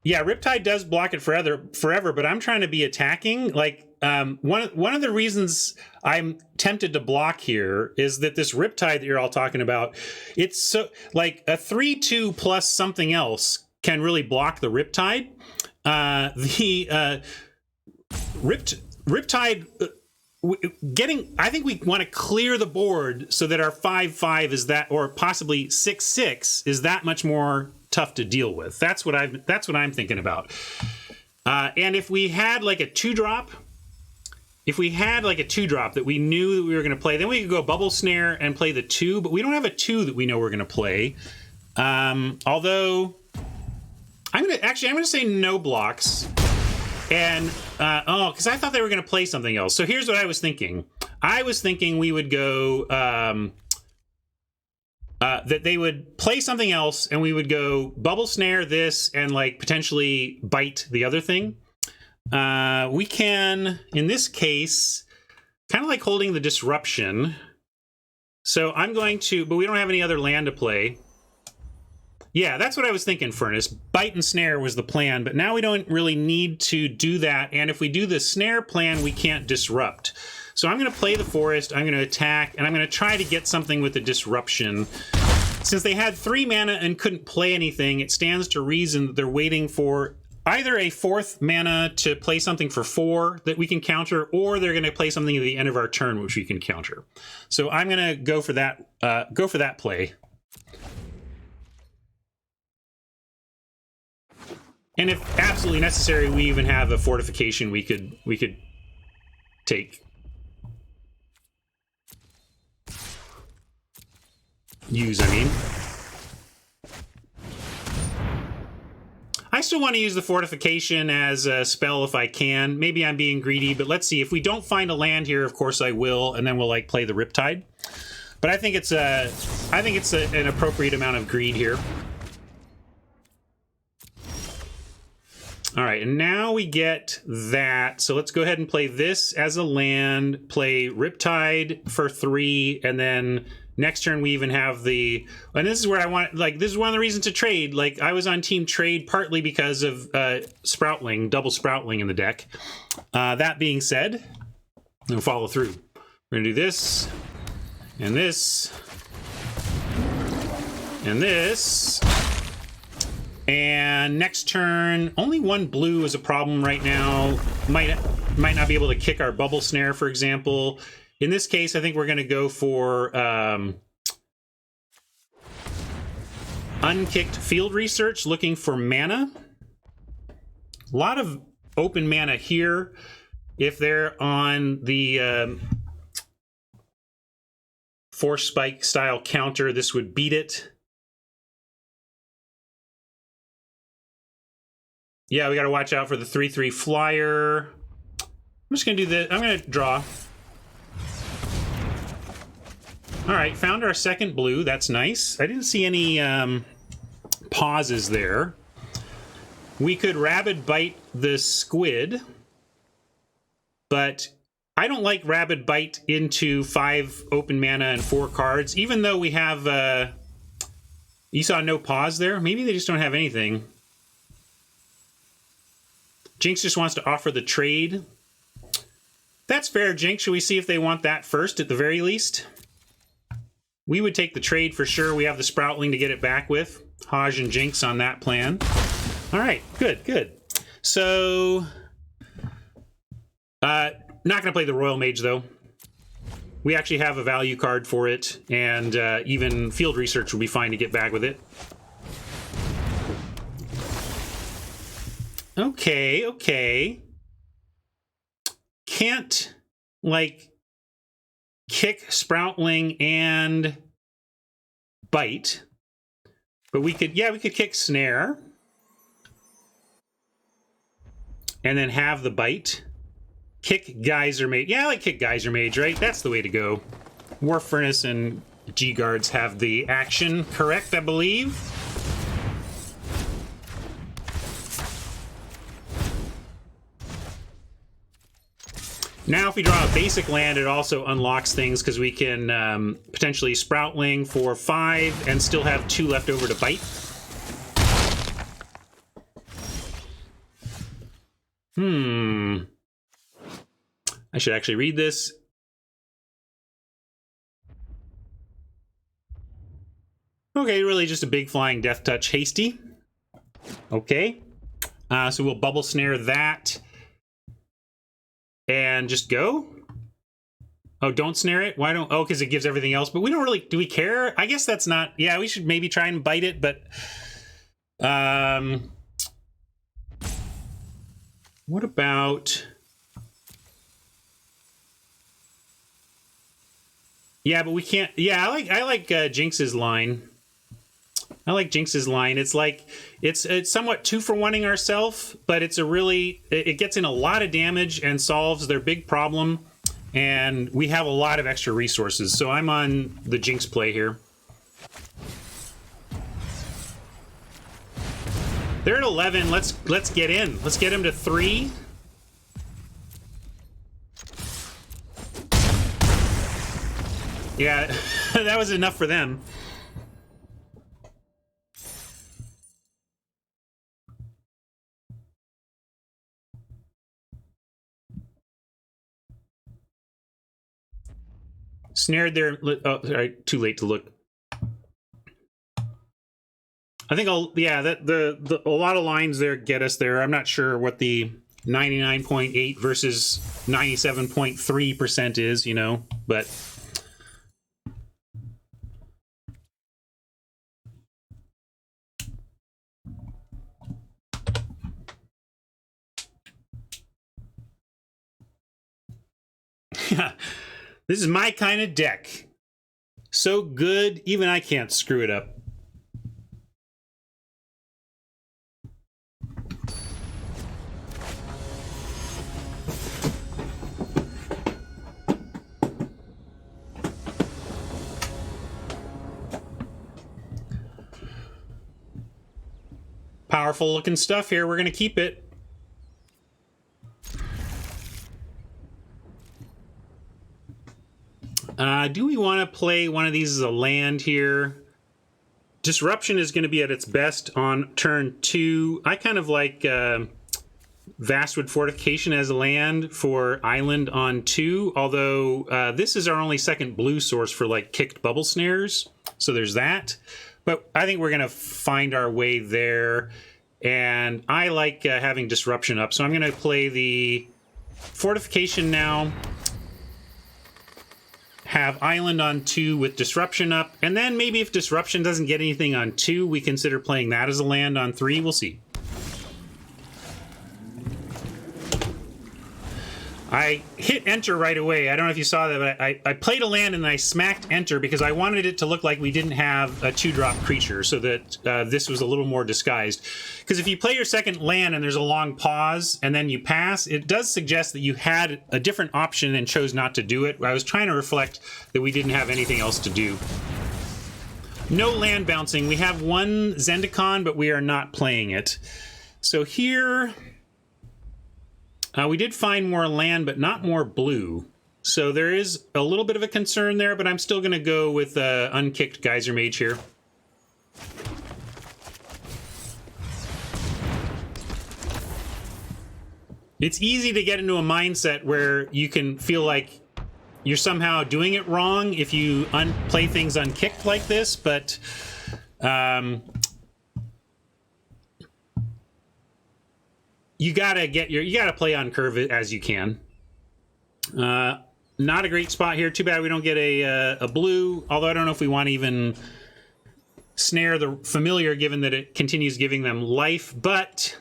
Yeah, Riptide does block it forever, but I'm trying to be attacking. Like, one of the reasons I'm tempted to block here is that this Riptide that you're all talking about, it's so, like, a 3/2 plus something else can really block the Riptide. Riptide I think we want to clear the board so that our 5/5 is that, or possibly 6/6 is that much more tough to deal with. That's what I'm thinking about. And if we had like a 2-drop, that we knew that we were going to play, then we could go bubble snare and play the 2, but we don't have a 2 that we know we're going to play. Although I'm going to say no blocks. And because I thought they were going to play something else. So here's what I was thinking. I was thinking we would go that they would play something else, and we would go bubble snare this and like potentially bite the other thing. We can, in this case, kind of like holding the disruption. So I'm going to, but we don't have any other land to play. Yeah, that's what I was thinking, Furnace. Bite and snare was the plan, but now we don't really need to do that. And if we do the snare plan, we can't disrupt. So I'm going to play the forest, I'm going to attack, and I'm going to try to get something with the disruption. Since they had 3 mana and couldn't play anything, it stands to reason that they're waiting for either a 4th mana to play something for 4 that we can counter, or they're going to play something at the end of our turn which we can counter. So I'm going to go for that play. And if absolutely necessary, we even have a fortification we could take. Use, I mean. I still want to use the fortification as a spell if I can. Maybe I'm being greedy, but let's see. If we don't find a land here, of course I will, and then we'll like play the Riptide. But I think it's an appropriate amount of greed here. All right, and now we get that. So let's go ahead and play this as a land, play Riptide for 3, and then next turn we even have the, and this is where I want, like, this is one of the reasons to trade. Like, I was on team trade partly because of Sproutling, double Sproutling in the deck. That being said, we'll follow through. We're gonna do this, and this, and this. And next turn, only one blue is a problem right now. Might not be able to kick our bubble snare, for example. In this case, I think we're going to go for unkicked field research, looking for mana. A lot of open mana here. If they're on the force spike style counter, this would beat it. Yeah, we got to watch out for the 3/3 flyer. I'm just going to do this. I'm going to draw. All right, found our second blue. That's nice. I didn't see any pauses there. We could Rabid Bite the squid, but I don't like Rabid Bite into 5 open mana and 4 cards, even though we have... you saw no pause there? Maybe they just don't have anything. Jinx just wants to offer the trade. That's fair, Jinx. Should we see if they want that first at the very least? We would take the trade for sure. We have the Sproutling to get it back with. Haj and Jinx on that plan. All right, good, good. So, not going to play the Royal Mage, though. We actually have a value card for it, and even Field Research would be fine to get back with it. Okay, okay. Can't, like, kick Sproutling and Bite. But we could, yeah, we could kick Snare. And then have the Bite. Kick Geyser Mage. Yeah, I like kick Geyser Mage, right? That's the way to go. War Furnace and G-Guards have the action, correct, I believe? Now, if we draw a basic land, it also unlocks things because we can potentially Sproutling for 5 and still have 2 left over to bite. I should actually read this. Okay, really just a big flying Death Touch Hasty. Okay. So we'll Bubble Snare that. And just go? Oh, don't snare it? Why don't... Oh, because it gives everything else. But we don't really... Do we care? I guess that's not... Yeah, we should maybe try and bite it, but... What about... Yeah, but we can't... Yeah, I like Jinx's line. I like Jinx's line. It's like... It's somewhat 2-for-1ing ourselves, but it's a really... It gets in a lot of damage and solves their big problem, and we have a lot of extra resources. So I'm on the Jinx play here. They're at 11. Let's get in. Let's get them to 3. Yeah, that was enough for them. Snared there. Oh, sorry, too late to look. I think yeah, a lot of lines there get us there. I'm not sure what the 99.8 versus 97.3% is, you know, but This is my kind of deck. So good, even I can't screw it up. Powerful looking stuff here. We're going to keep it. Do we want to play one of these as a land here? Disruption is going to be at its best on turn 2. I kind of like Vastwood Fortification as a land for island on 2, although this is our only second blue source for like kicked bubble snares, so there's that. But I think we're going to find our way there, and I like having Disruption up, so I'm going to play the Fortification now. Have island on 2 with Disruption up, and then maybe if Disruption doesn't get anything on 2, we consider playing that as a land on 3. We'll see. I hit enter right away. I don't know if you saw that, but I played a land and I smacked enter because I wanted it to look like we didn't have a 2-drop creature, so that this was a little more disguised. Because if you play your second land and there's a long pause and then you pass, it does suggest that you had a different option and chose not to do it. I was trying to reflect that we didn't have anything else to do. No land bouncing. We have one Zendikar, but we are not playing it. So here... we did find more land, but not more blue. So there is a little bit of a concern there, but I'm still going to go with unkicked Geyser Mage here. It's easy to get into a mindset where you can feel like you're somehow doing it wrong if you play things unkicked like this, but... you gotta play on curve as you can. Not a great spot here. Too bad we don't get a blue, although I don't know if we want to even snare the familiar given that it continues giving them life, but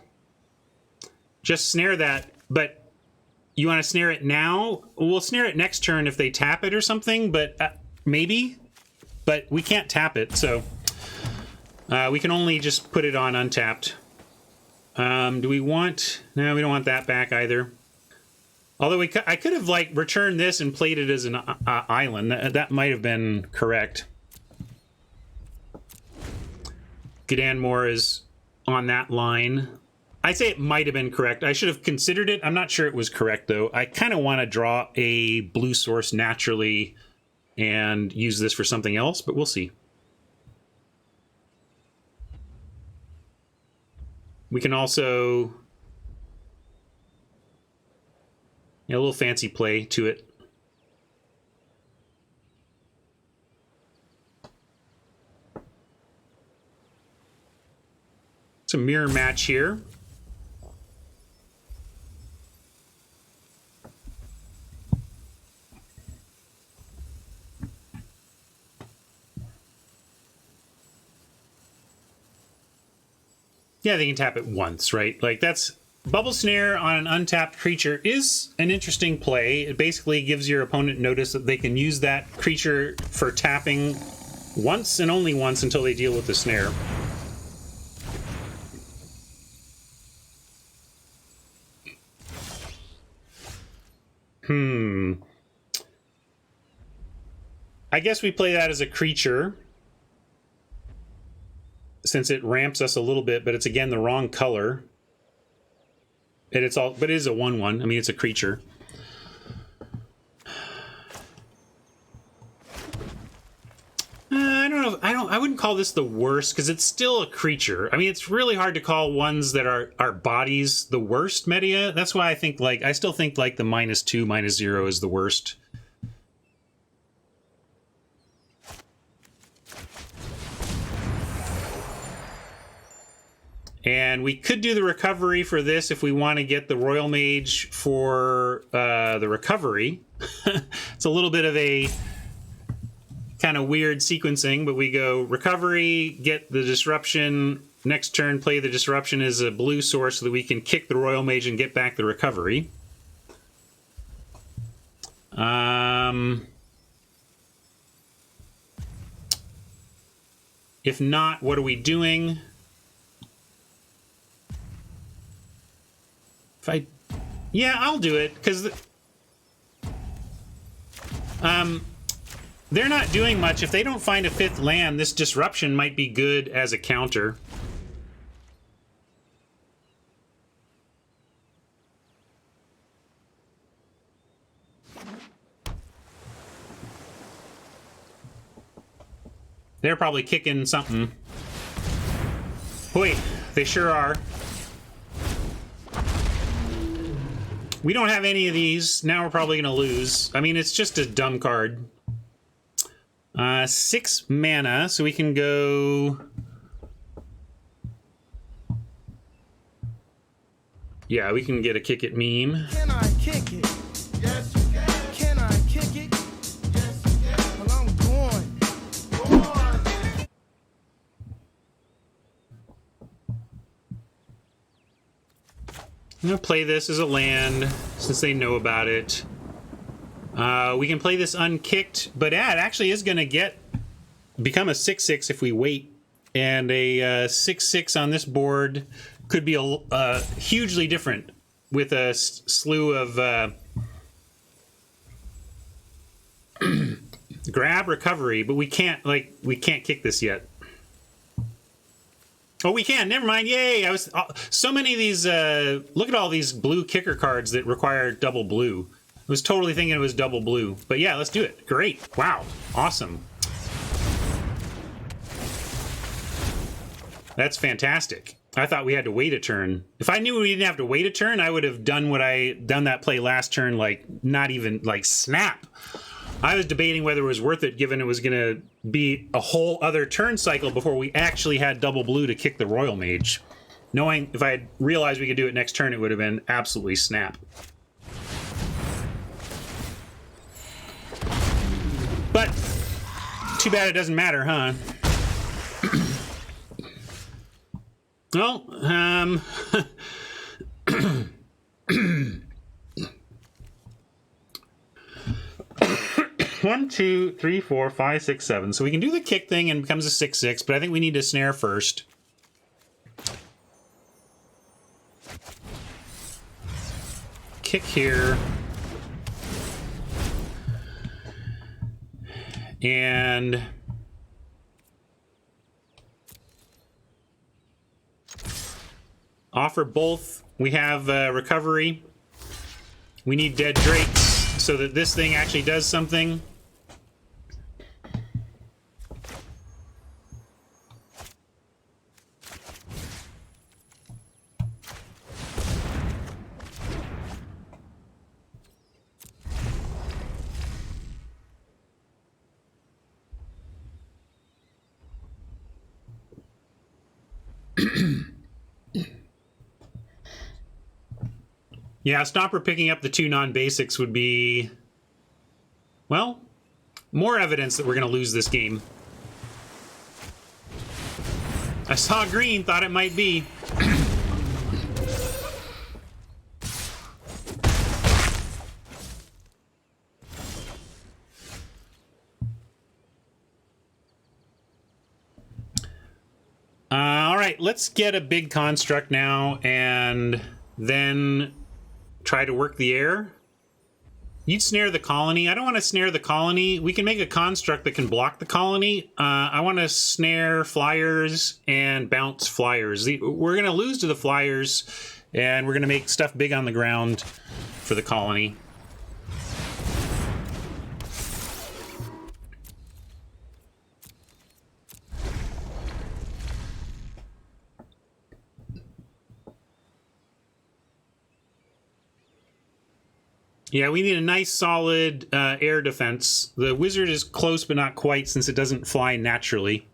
just snare that. But you want to snare it now? We'll snare it next turn if they tap it or something, but maybe. But we can't tap it, so we can only just put it on untapped. Do we want... No, we don't want that back either. Although I could have, like, returned this and played it as an island. That might have been correct. Gdanmore is on that line. I'd say it might have been correct. I should have considered it. I'm not sure it was correct, though. I kind of want to draw a blue source naturally and use this for something else, but we'll see. We can also... a little fancy play to it. It's a mirror match here. Yeah, they can tap it once, right? Like, that's... Bubble Snare on an untapped creature is an interesting play. It basically gives your opponent notice that they can use that creature for tapping once and only once until they deal with the snare. I guess we play that as a creature, since it ramps us a little bit, but it's again the wrong color. And it's all, but it is a 1/1. I mean, it's a creature. I don't know. I wouldn't call this the worst because it's still a creature. I mean, it's really hard to call ones that are bodies the worst meta. That's why I think I still think like the -2, -0 is the worst. And we could do the recovery for this if we want to get the Royal Mage for the recovery. It's a little bit of a kind of weird sequencing, but we go recovery, get the disruption, next turn play the disruption as a blue source so that we can kick the Royal Mage and get back the recovery. If not, what are we doing? Yeah, I'll do it, because they're not doing much. If they don't find a 5th land, this disruption might be good as a counter. They're probably kicking something. Wait, they sure are. We don't have any of these. Now we're probably going to lose. I mean, it's just a dumb card. 6 mana, so we can go... Yeah, we can get a kick it meme. Can I kick it? Yes, you can. Can I kick it? Yes, you can. Well, I'm going. Go on. I'm going to play this as a land, since they know about it. We can play this unkicked, but it actually is going to become a 6/6 if we wait. And a 6/6 on this board could be hugely different with a slew of grab, recovery, but we can't kick this yet. Oh, we can. Never mind. Yay! So many of these. Look at all these blue kicker cards that require double blue. I was totally thinking it was double blue, but yeah, let's do it. Great! Wow! Awesome. That's fantastic. I thought we had to wait a turn. If I knew we didn't have to wait a turn, I would have done that play last turn, like not even like snap. I was debating whether it was worth it, given it was going to be a whole other turn cycle before we actually had double blue to kick the Royal Mage. Knowing if I had realized we could do it next turn, it would have been absolutely snap. But too bad it doesn't matter, huh? Well, 1, 2, 3, 4, 5, 6, 7. So we can do the kick thing and it becomes a 6/6, but I think we need to snare first. Kick here. And offer both. We have recovery. We need dead drakes so that this thing actually does something. Yeah, Stopper picking up the 2 non-basics would be, well, more evidence that we're going to lose this game. I saw green, thought it might be. All right, let's get a big construct now and then try to work the air. You'd snare the colony. I don't want to snare the colony. We can make a construct that can block the colony. I want to snare flyers and bounce flyers. We're going to lose to the flyers, and we're going to make stuff big on the ground for the colony. Yeah, we need a nice solid air defense. The wizard is close but not quite since it doesn't fly naturally.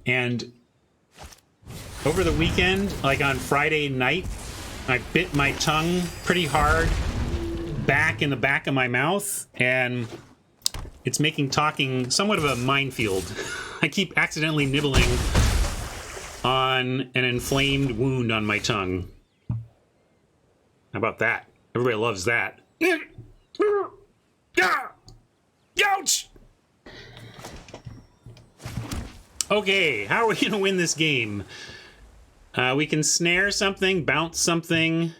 And over the weekend, like on Friday night, I bit my tongue pretty hard back in the back of my mouth, and it's making talking somewhat of a minefield. I keep accidentally nibbling on an inflamed wound on my tongue. How about that? Everybody loves that. Ah! Ouch! Okay, how are we gonna win this game? We can snare something, bounce something.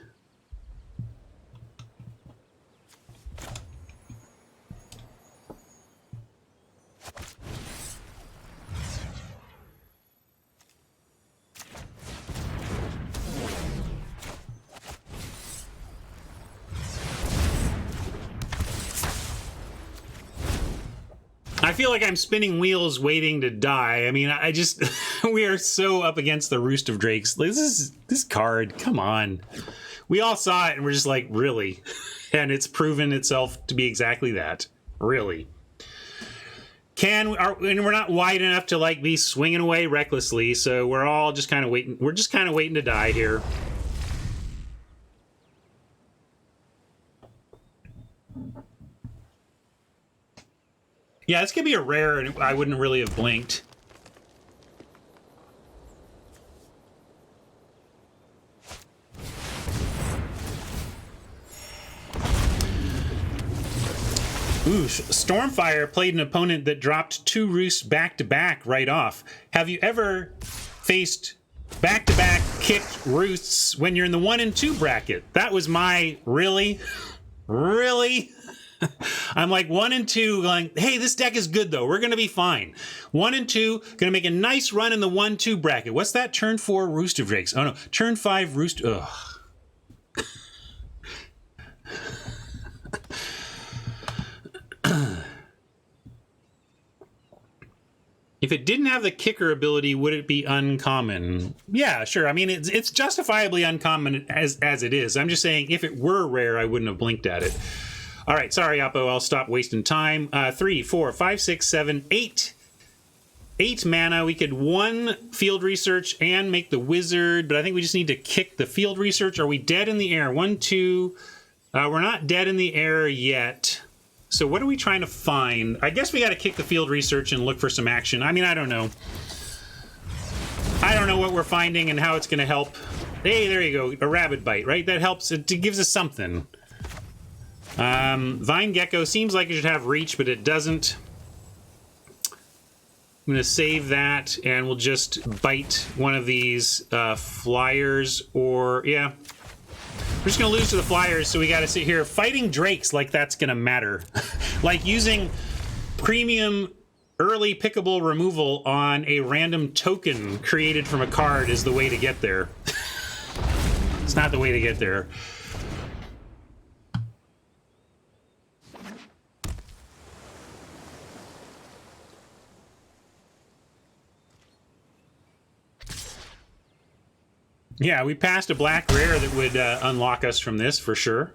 I feel like I'm spinning wheels waiting to die. I mean, I just... we are so up against the Roost of Drakes. This card, come on. We all saw it and we're just like, really? And it's proven itself to be exactly that. Really. And we're not wide enough to like be swinging away recklessly, so we're all just kind of waiting. We're just kind of waiting to die here. Yeah, this could be a rare, and I wouldn't really have blinked. Ooh, Stormfire played an opponent that dropped 2 roosts back-to-back right off. Have you ever faced back-to-back kicked roosts when you're in the 1 and 2 bracket? That was my, really? Really? I'm like 1 and 2 going, hey, this deck is good though. We're going to be fine. 1 and 2, going to make a nice run in the 1-2 bracket. What's that? Turn 4 Roost of Drakes. Oh no, turn 5 Roost. Ugh. If it didn't have the kicker ability, would it be uncommon? Yeah, sure. I mean, it's justifiably uncommon as it is. I'm just saying, if it were rare, I wouldn't have blinked at it. All right, sorry, Oppo. I'll stop wasting time. 3, 4, 5, 6, 7, 8. 8 mana. We could 1 field research and make the wizard, but I think we just need to kick the field research. Are we dead in the air? 1, 2. We're not dead in the air yet. So what are we trying to find? I guess we got to kick the field research and look for some action. I mean, I don't know. I don't know what we're finding and how it's going to help. Hey, there you go. A rabbit bite, right? That helps. It gives us something. Vine Gecko seems like it should have reach, but it doesn't. I'm going to save that, and we'll just bite one of these flyers, or, yeah. We're just going to lose to the flyers, so we got to sit here fighting drakes like that's going to matter. Like using premium early pickable removal on a random token created from a card is the way to get there. It's not the way to get there. Yeah, we passed a black rare that would unlock us from this, for sure.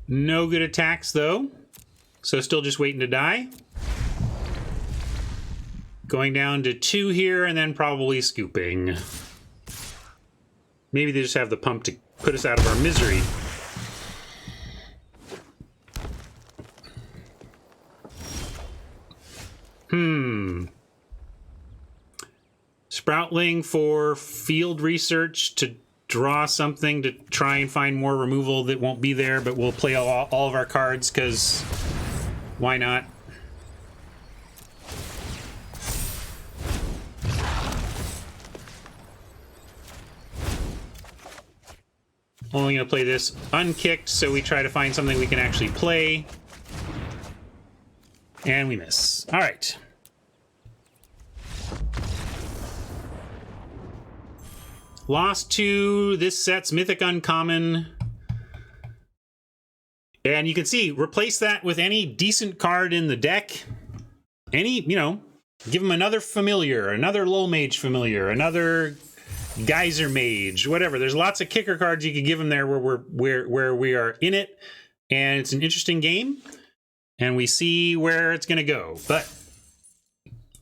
No good attacks, though. So still just waiting to die. Going down to 2 here, and then probably scooping. Maybe they just have the pump to put us out of our misery. Sproutling for field research to draw something to try and find more removal that won't be there, but we'll play all of our cards, because why not? Only going to play this unkicked, so we try to find something we can actually play. And we miss. All right. Lost to this set's Mythic Uncommon. And you can see, replace that with any decent card in the deck. Any, you know, give them another familiar, another low mage familiar, another Geyser Mage, whatever. There's lots of kicker cards you could give them there where we are in it, and it's an interesting game, and we see where it's going to go. But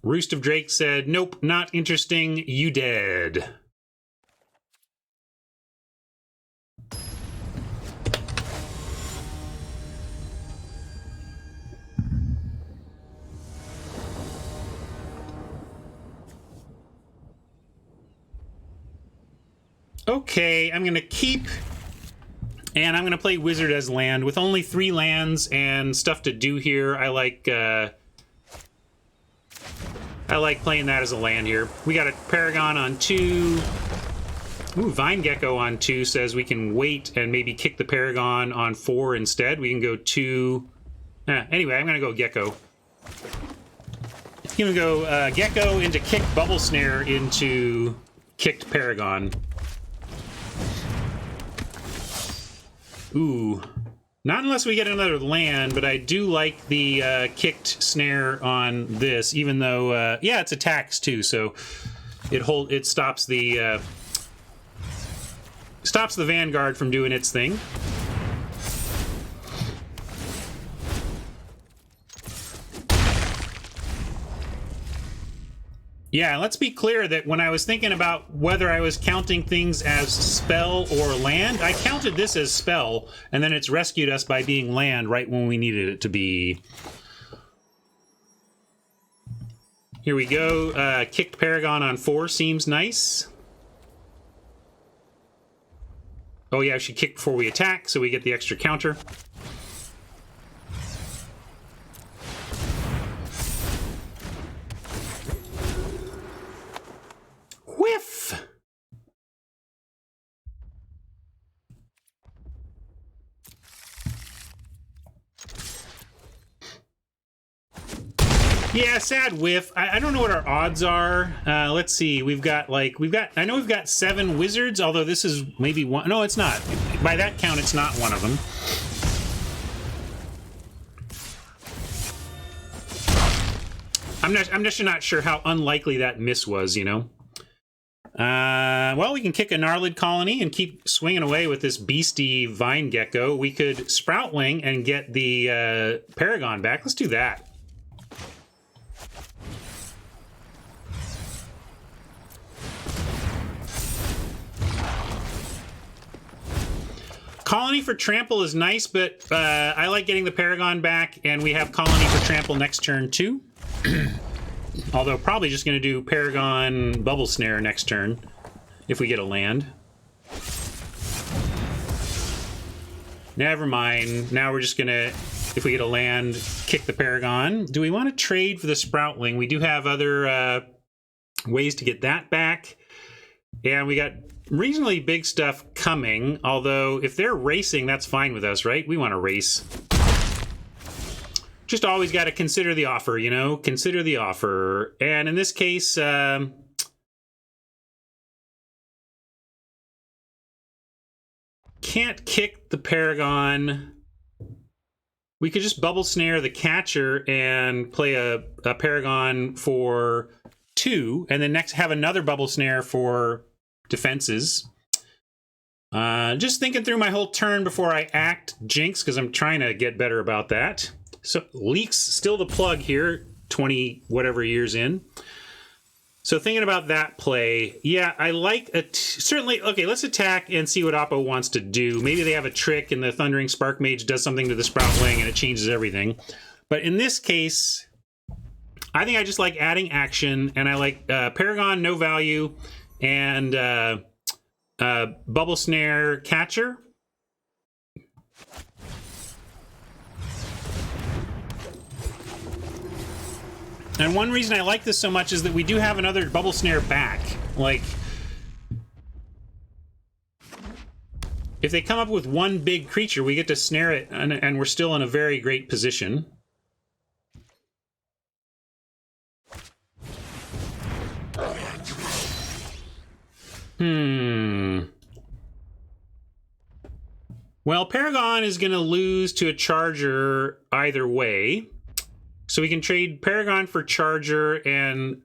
Roost of Drake said, nope, not interesting, you dead. Okay, I'm going to keep, and I'm going to play Wizard as land. With only 3 lands and stuff to do here, I like playing that as a land here. We got a Paragon on 2. Ooh, Vine Gecko on 2 says we can wait and maybe kick the Paragon on 4 instead. We can go 2... anyway, I'm going to go Gecko. I'm going to go Gecko into kick Bubble Snare into kicked Paragon. Ooh. Not unless we get another land, but I do like the kicked snare on this, even though, yeah, it's attacks too, so it stops the Vanguard from doing its thing. Yeah, let's be clear that when I was thinking about whether I was counting things as spell or land, I counted this as spell, and then it's rescued us by being land right when we needed it to be. Here we go. Kicked Paragon on 4 seems nice. Oh yeah, she kicked before we attack, so we get the extra counter. Whiff! Yeah, sad whiff. I don't know what our odds are. Let's see. I know we've got 7 wizards, although this is maybe one. No, it's not. By that count, it's not one of them. I'm just not sure how unlikely that miss was, you know? Well, we can kick a Gnarlid Colony and keep swinging away with this beastie Vine Gecko. We could Sproutling and get the Paragon back. Let's do that. Colony for Trample is nice, but I like getting the Paragon back, and we have Colony for Trample next turn too. Although probably just going to do Paragon Bubble Snare next turn if we get a land. Never mind. Now we're just going to, if we get a land, kick the Paragon. Do we want to trade for the Sproutling? We do have other ways to get that back. And we got reasonably big stuff coming, although if they're racing, that's fine with us, right? We want to race. Just always got to consider the offer, you know? Consider the offer. And in this case, can't kick the Paragon. We could just Bubble Snare the Catcher and play a Paragon for 2, and then next have another Bubble Snare for defenses. Just thinking through my whole turn before I act Jinx, because I'm trying to get better about that. So Leaks still the plug here, 20 whatever years in. So thinking about that play, yeah, I like it. Certainly, okay, let's attack and see what Oppo wants to do. Maybe they have a trick and the Thundering Spark Mage does something to the Sproutling and it changes everything. But in this case, I think I just like adding action, and I like Paragon, no value, and Bubble Snare Catcher. And one reason I like this so much is that we do have another Bubble Snare back. Like, if they come up with one big creature, we get to snare it, and we're still in a very great position. Well, Paragon is going to lose to a Charger either way. So we can trade Paragon for Charger, and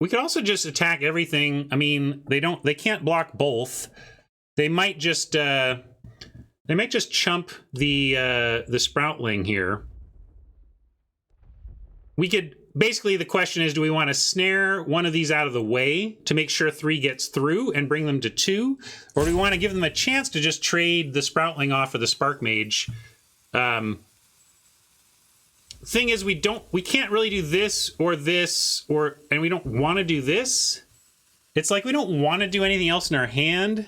we could also just attack everything. I mean, they can't block both. They might just chump the Sproutling here. We could basically, the question is, do we want to snare one of these out of the way to make sure 3 gets through and bring them to 2, or do we want to give them a chance to just trade the Sproutling off of the Spark Mage? Thing is, we can't really do this, and we don't want to do this. It's like we don't want to do anything else in our hand.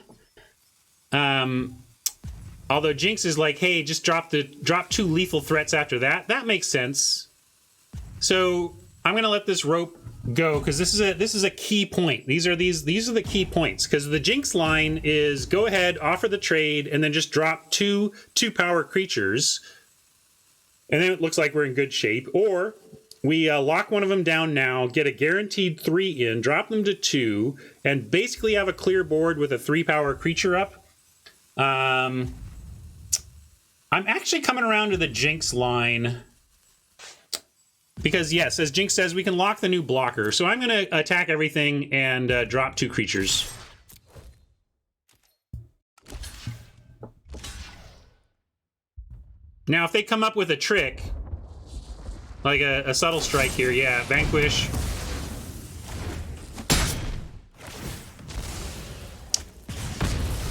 Although Jinx is like, hey, just drop 2 lethal threats after that. That makes sense. So I'm gonna let this rope go because this is a key point. These are the key points because the Jinx line is go ahead, offer the trade, and then just drop 2 power creatures, and then it looks like we're in good shape. Or we lock one of them down now, get a guaranteed 3 in, drop them to 2, and basically have a clear board with a 3 power creature up. I'm actually coming around to the Jinx line because, yes, as Jinx says, we can lock the new blocker. So I'm going to attack everything and drop 2 creatures. Now, if they come up with a trick, like a subtle strike here, yeah, Vanquish.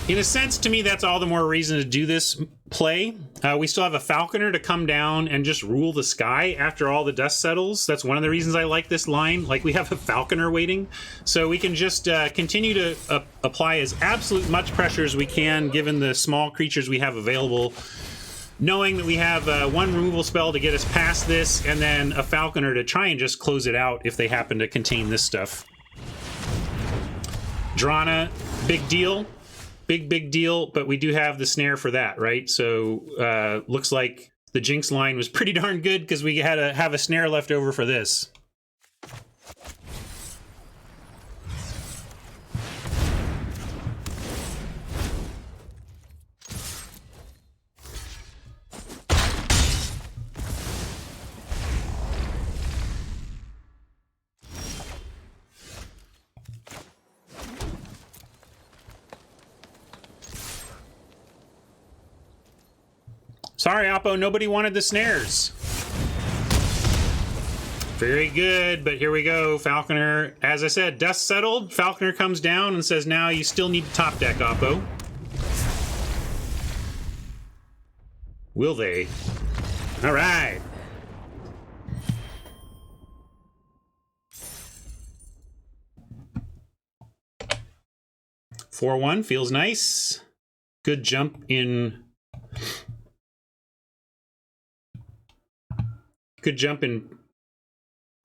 In a sense, to me, that's all the more reason to do this play. We still have a Falconer to come down and just rule the sky after all the dust settles. That's one of the reasons I like this line. Like, we have a Falconer waiting. So we can just continue to apply as absolute much pressure as we can, given the small creatures we have available, knowing that we have one removal spell to get us past this, and then a Falconer to try and just close it out if they happen to contain this stuff. Drana, big deal. Big deal, but we do have the snare for that, right? So looks like the Jinx line was pretty darn good because we had to have a snare left over for this. Sorry, Oppo, nobody wanted the snares. Very good, but here we go. Falconer, as I said, dust settled. Falconer comes down and says, now you still need to top deck, Oppo. Will they? All right. (4-1) feels nice. Good jump in... Good jump in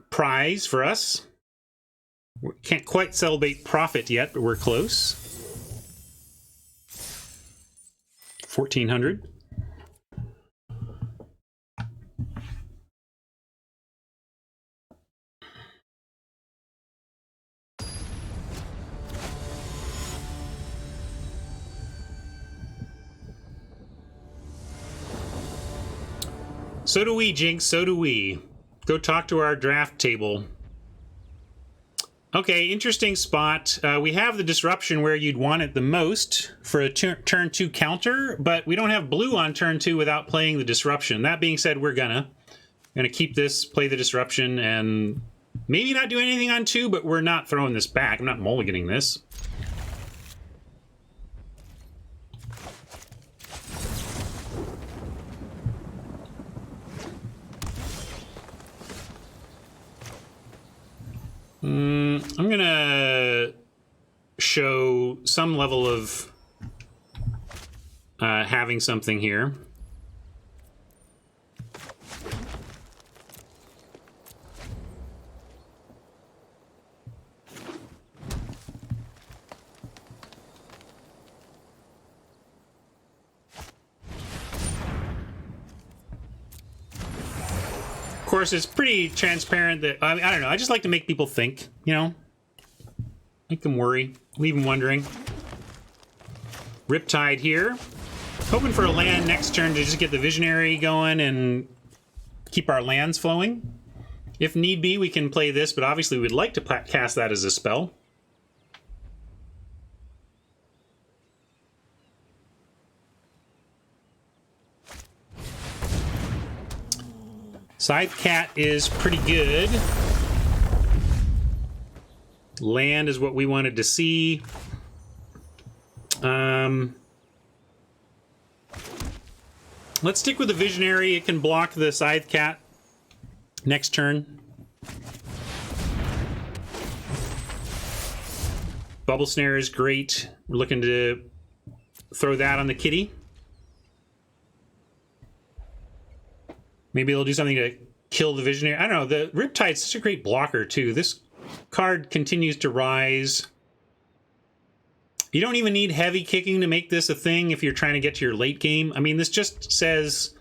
prize for us. We can't quite celebrate profit yet, but we're close. 1,400. So do we, Jinx, so do we. Go talk to our draft table. Okay, interesting spot. We have the disruption where you'd want it the most for a turn 2 counter, but we don't have blue on turn 2 without playing the disruption. That being said, we're gonna keep this, play the disruption, and maybe not do anything on 2, but we're not throwing this back. I'm not mulliganing this. I'm gonna show some level of having something here. Of course, it's pretty transparent that, I don't know, I just like to make people think, you know? Make them worry, leave them wondering. Riptide here. Hoping for a land next turn to just get the Visionary going and keep our lands flowing. If need be, we can play this, but obviously we'd like to cast that as a spell. Scythe Cat is pretty good. Land is what we wanted to see. Let's stick with the Visionary. It can block the Scythe Cat next turn. Bubble Snare is great. We're looking to throw that on the kitty. Maybe they'll do something to kill the Visionary. I don't know. The Riptide's such a great blocker, too. This card continues to rise. You don't even need heavy kicking to make this a thing if you're trying to get to your late game. I mean, this just says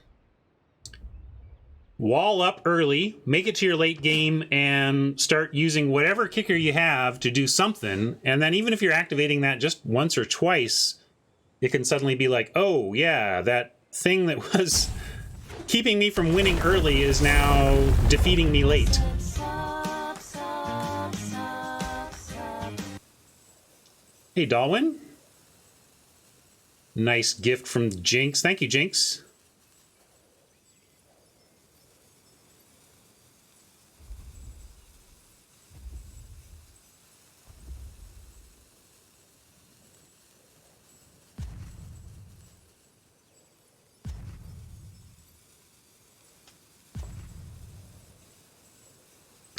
wall up early, make it to your late game, and start using whatever kicker you have to do something. And then even if you're activating that just once or twice, it can suddenly be like, oh, yeah, that thing that was keeping me from winning early is now defeating me late. Hey, Dalwin. Nice gift from Jinx. Thank you, Jinx.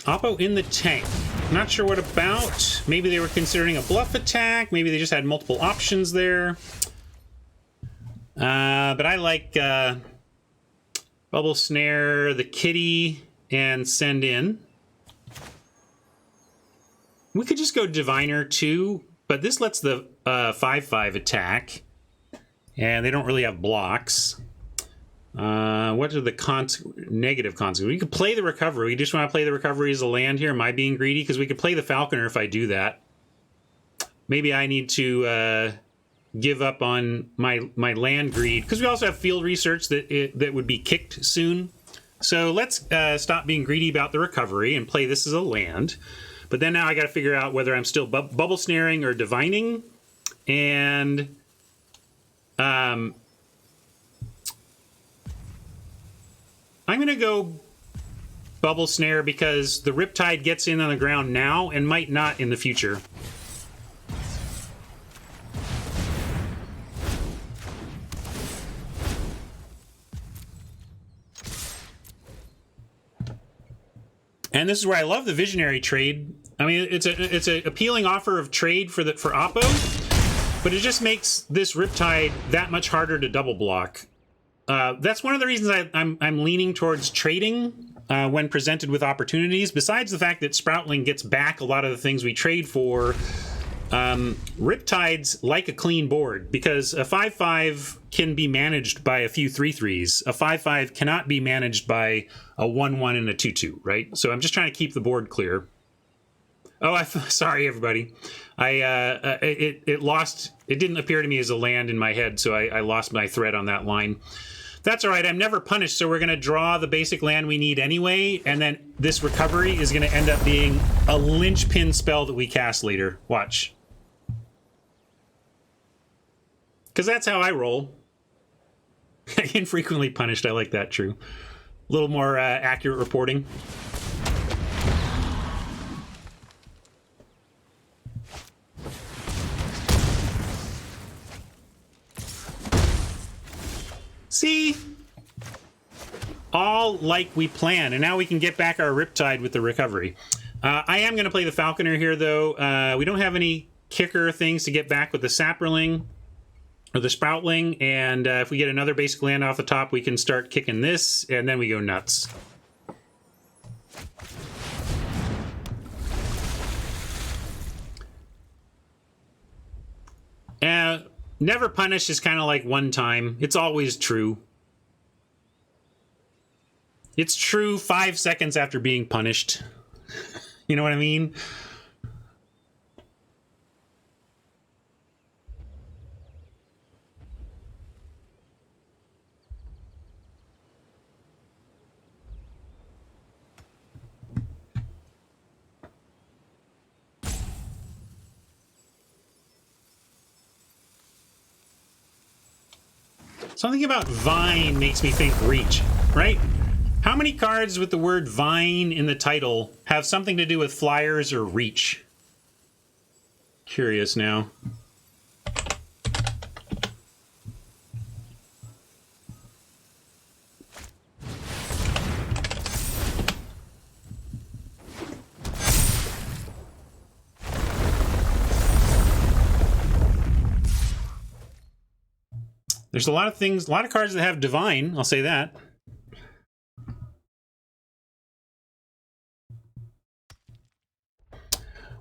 Oppo in the tank. Not sure what about. Maybe they were considering a bluff attack. Maybe they just had multiple options there. But I like Bubble Snare, the kitty, and send in. We could just go Diviner too, but this lets the 5/5 attack. And they don't really have blocks. What are the negative consequences? We could play the Recovery. We just want to play the Recovery as a land here. Am I being greedy? Because we could play the Falconer if I do that. Maybe I need to give up on my land greed. Because we also have Field Research that would be kicked soon. So let's stop being greedy about the Recovery and play this as a land. But then now I got to figure out whether I'm still Bubble Snaring or Divining. And I'm going to go Bubble Snare because the Riptide gets in on the ground now and might not in the future. And this is where I love the Visionary trade. I mean, it's an appealing offer of trade for Oppo, but it just makes this Riptide that much harder to double block. That's one of the reasons I'm leaning towards trading when presented with opportunities. Besides the fact that Sproutling gets back a lot of the things we trade for, Riptides like a clean board because a 5/5 can be managed by a few 3/3s. A 5/5 cannot be managed by a 1/1 and a 2/2, right? So I'm just trying to keep the board clear. Oh, sorry, everybody. It lost. It didn't appear to me as a land in my head, so I lost my thread on that line. That's all right. I'm never punished, so we're going to draw the basic land we need anyway, and then this Recovery is going to end up being a linchpin spell that we cast later. Watch. Because that's how I roll. Infrequently punished. I like that, true. A little more accurate reporting. See? All like we planned. And now we can get back our Riptide with the Recovery. I am going to play the Falconer here, though. We don't have any kicker things to get back with the Sapperling or the Sproutling. And if we get another basic land off the top, we can start kicking this, and then we go nuts. Never punish is kind of like one time. It's always true. It's true 5 seconds after being punished. You know what I mean? Something about Vine makes me think Reach, right? How many cards with the word Vine in the title have something to do with Flyers or Reach? Curious now. There's a lot of things, a lot of cards that have divine, I'll say that.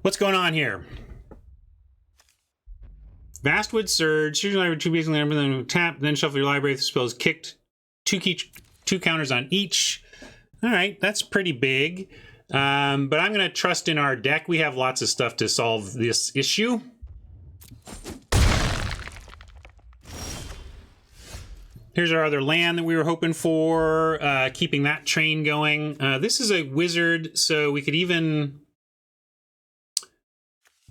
What's going on here? Vastwood Surge, choose your library, 2 basic land, then tap, then shuffle your library. If the spell is kicked, 2 counters on each. All right, that's pretty big. But I'm going to trust in our deck. We have lots of stuff to solve this issue. Here's our other land that we were hoping for, keeping that train going. This is a wizard, so we could even...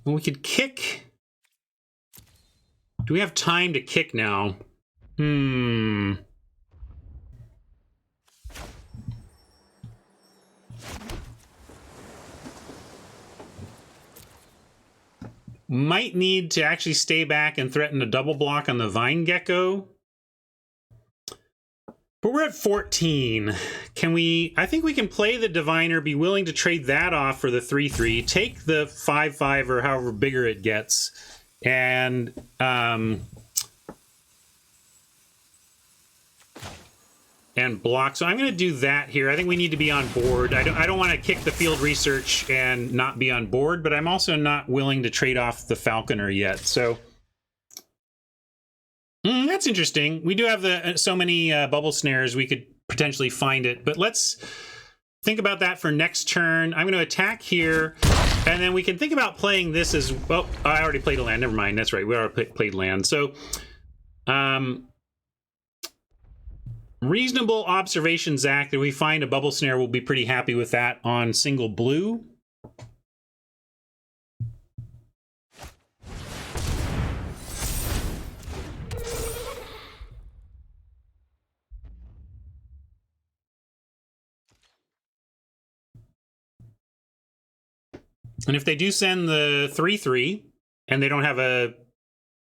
Well, we could kick... Do we have time to kick now? Might need to actually stay back and threaten a double block on the Vine Gecko. But we're at 14. Can we... I think we can play the Diviner, be willing to trade that off for the 3/3, take the 5/5 or however bigger it gets, and block. So I'm going to do that here. I think we need to be on board. I don't want to kick the field research and not be on board, but I'm also not willing to trade off the Falconer yet. So that's interesting. We do have the so many bubble snares, we could potentially find it, but let's think about that for next turn. I'm going to attack here, and then we can think about playing this as well. Oh, I already played a land. Never mind. That's right. We already played land. So, reasonable observation, Zach, that we find a bubble snare. We'll be pretty happy with that on single blue. And if they do send the 3/3 and they don't have a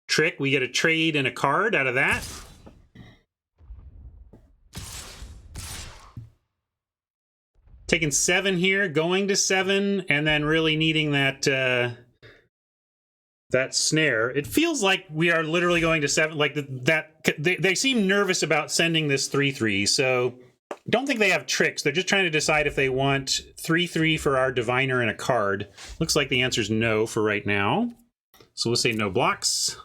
trick, we get a trade and a card out of that. Taking 7 here, going to 7, and then really needing that that snare. It feels like we are literally going to 7. Like they seem nervous about sending this 3/3, so don't think they have tricks. They're just trying to decide if they want 3/3 for our Diviner and a card. Looks like the answer is no for right now. So we'll say no blocks.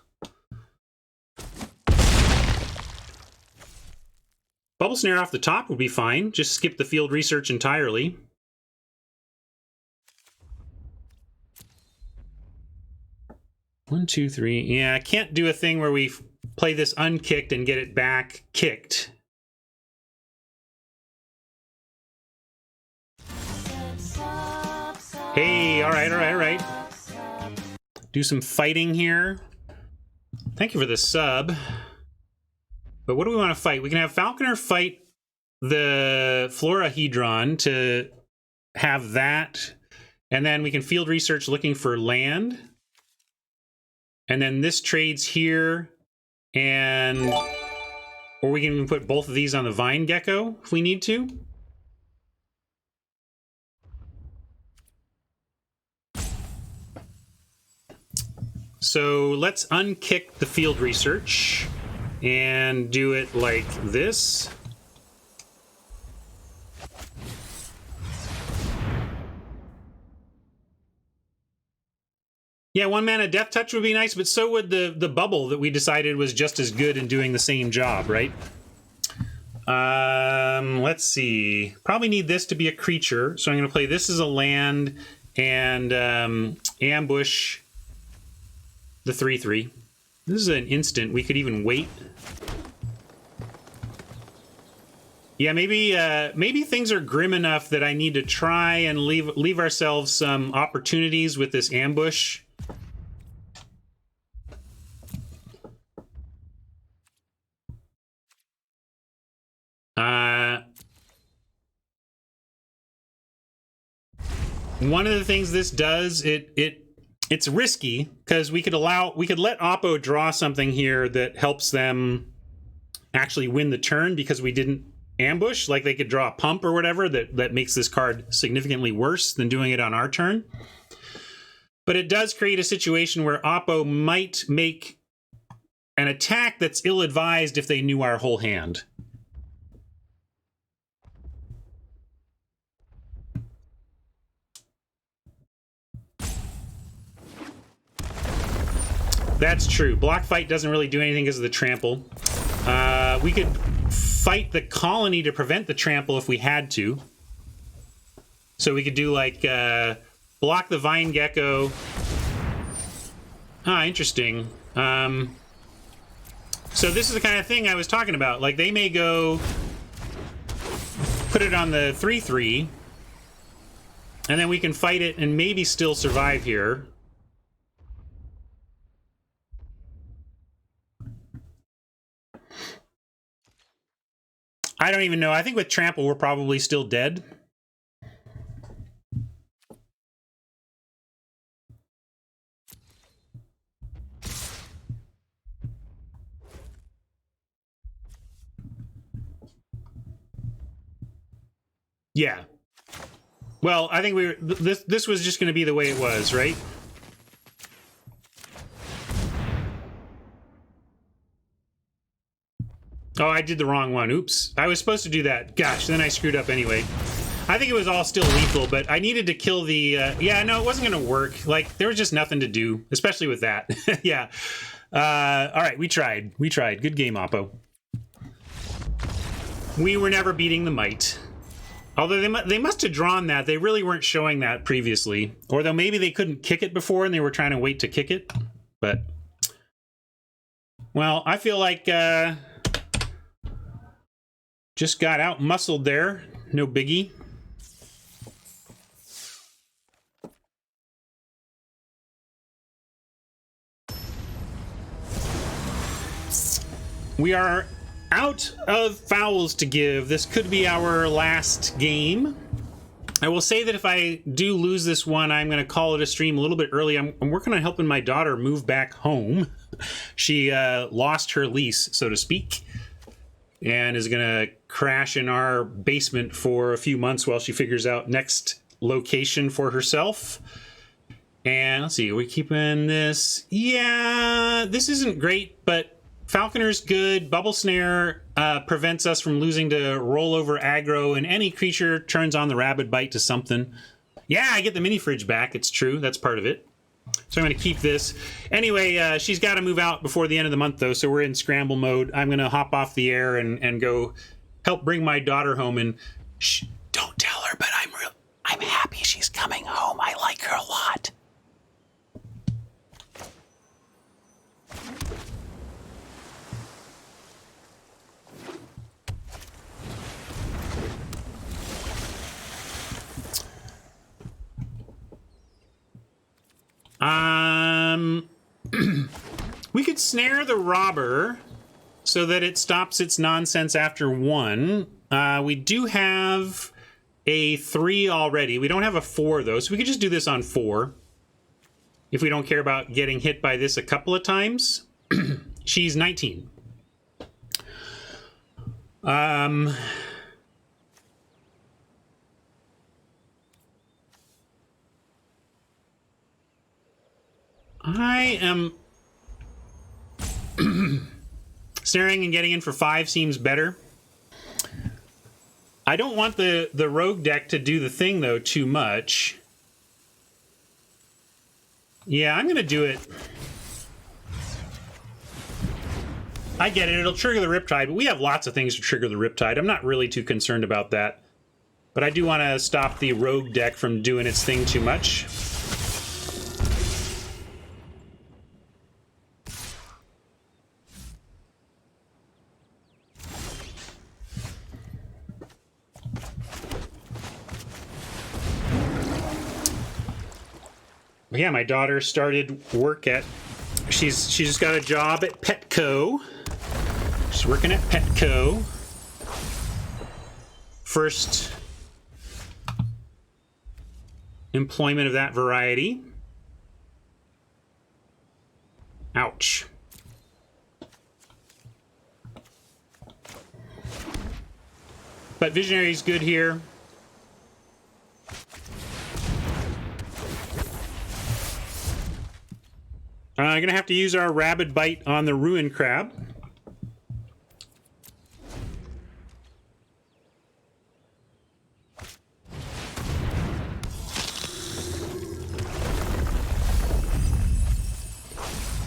Bubble snare off the top would be fine. Just skip the field research entirely. One, two, three. Yeah, I can't do a thing where we play this unkicked and get it back kicked. Hey, all right. Do some fighting here. Thank you for the sub. But what do we want to fight? We can have Falconer fight the Florahedron to have that. And then we can field research looking for land. And then this trades here. And... Or we can even put both of these on the Vine Gecko if we need to. So let's unkick the field research and do it like this. Yeah, 1 mana Death Touch would be nice, but so would the bubble that we decided was just as good in doing the same job, right? Let's see. Probably need this to be a creature, so I'm going to play this as a land and ambush the 3/3. This is an instant. We could even wait. Yeah, maybe things are grim enough that I need to try and leave ourselves some opportunities with this ambush. One of the things this does, it's risky because we could let Oppo draw something here that helps them actually win the turn because we didn't ambush. Like they could draw a pump or whatever that makes this card significantly worse than doing it on our turn. But it does create a situation where Oppo might make an attack that's ill-advised if they knew our whole hand. That's true. Block fight doesn't really do anything because of the trample. We could fight the colony to prevent the trample if we had to. So we could do like block the vine gecko. Ah, interesting. So this is the kind of thing I was talking about. Like they may go put it on the 3/3, and then we can fight it and maybe still survive here. I don't even know. I think with trample, we're probably still dead. Yeah. Well, I think we were, this was just going to be the way it was, right? Oh, I did the wrong one. Oops. I was supposed to do that. Gosh, then I screwed up anyway. I think it was all still lethal, but I needed to kill the... yeah, no, it wasn't going to work. Like, there was just nothing to do, especially with that. Yeah. All right, we tried. We tried. Good game, Oppo. We were never beating the Mite. Although they must have drawn that. They really weren't showing that previously. Or though maybe they couldn't kick it before and they were trying to wait to kick it. But... well, I feel like... just got out muscled there. No biggie. We are out of fouls to give. This could be our last game. I will say that if I do lose this one, I'm going to call it a stream a little bit early. I'm working on helping my daughter move back home. She lost her lease, so to speak, and is going to crash in our basement for a few months while she figures out next location for herself. And let's see, are we keeping this? Yeah, this isn't great, but Falconer's good. Bubble Snare prevents us from losing to rollover aggro, and any creature turns on the Rabid Bite to something. Yeah, I get the mini fridge back. It's true. That's part of it. So I'm going to keep this. Anyway, she's got to move out before the end of the month, though, so we're in scramble mode. I'm going to hop off the air and go help bring my daughter home. And shh, don't tell her, but I'm happy she's coming home. I like her a lot. We could snare the robber so that it stops its nonsense after 1. We do have a 3 already. We don't have a 4, though, so we could just do this on 4. If we don't care about getting hit by this a couple of times. She's 19. I am... snaring and getting in for 5 seems better. I don't want the rogue deck to do the thing, though, too much. Yeah, I'm going to do it. I get it. It'll trigger the Riptide, but we have lots of things to trigger the Riptide. I'm not really too concerned about that. But I do want to stop the rogue deck from doing its thing too much. Yeah, my daughter started work at... She's just got a job at Petco. She's working at Petco. First employment of that variety. Ouch. But Visionary's good here. I'm gonna have to use our rabid bite on the ruined crab.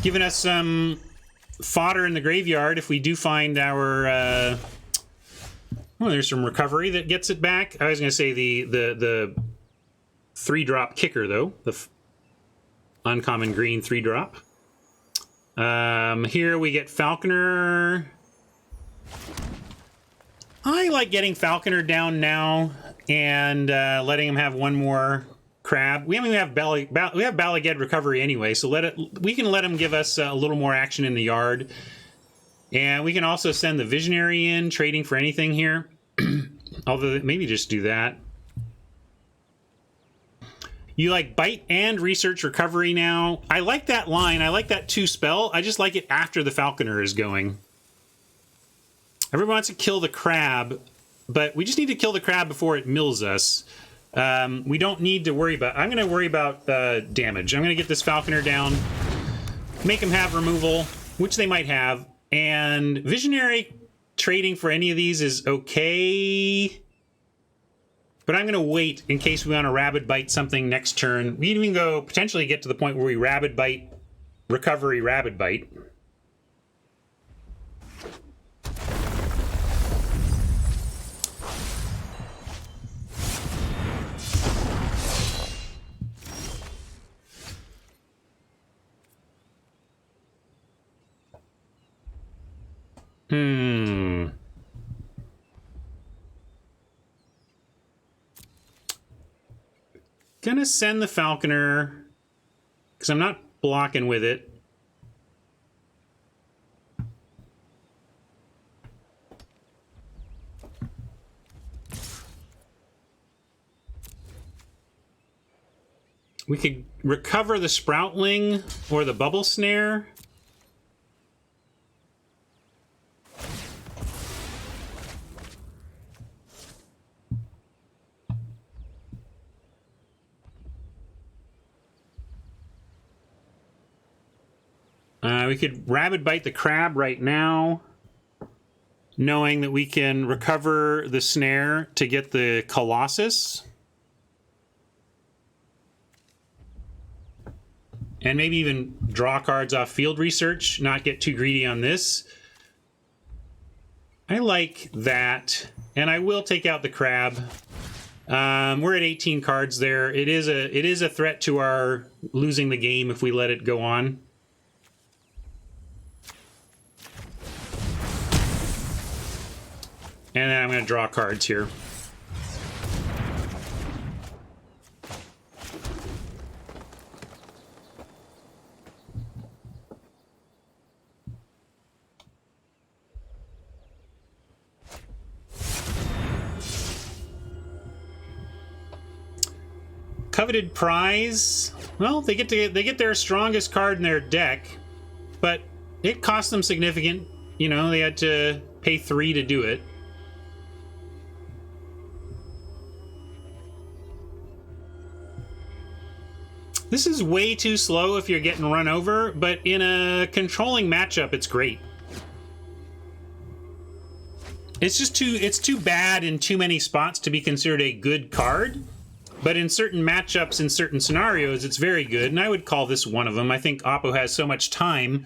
Giving us some fodder in the graveyard if we do find our oh, there's some recovery that gets it back. I was gonna say the 3-drop kicker though, the uncommon green 3-drop. Here we get Falconer. I like getting Falconer down now and letting him have one more crab. We have Balaged recovery anyway, so we can let him give us a little more action in the yard. And we can also send the Visionary in, trading for anything here. Although maybe just do that. You like bite and research recovery now. I like that line. I like that 2 spell. I just like it after the Falconer is going. Everyone wants to kill the crab, but we just need to kill the crab before it mills us. We don't need to worry about... I'm going to worry about damage. I'm going to get this Falconer down, make them have removal, which they might have, and Visionary trading for any of these is okay, but I'm going to wait in case we want to rabid bite something next turn. We can even go potentially get to the point where we rabid bite, recovery, rabid bite. Gonna send the Falconer because I'm not blocking with it. We could recover the Sproutling or the Bubble Snare. We could rabid bite the crab right now, knowing that we can recover the snare to get the Colossus. And maybe even draw cards off field research, not get too greedy on this. I like that, and I will take out the crab. We're at 18 cards there. It is a threat to our losing the game if we let it go on. And then I'm going to draw cards here. Coveted prize. Well, they get their strongest card in their deck, but it cost them significant. You know, they had to pay 3 to do it. This is way too slow if you're getting run over, but in a controlling matchup, it's great. It's just too bad in too many spots to be considered a good card, but in certain matchups, in certain scenarios, it's very good, and I would call this one of them. I think Oppo has so much time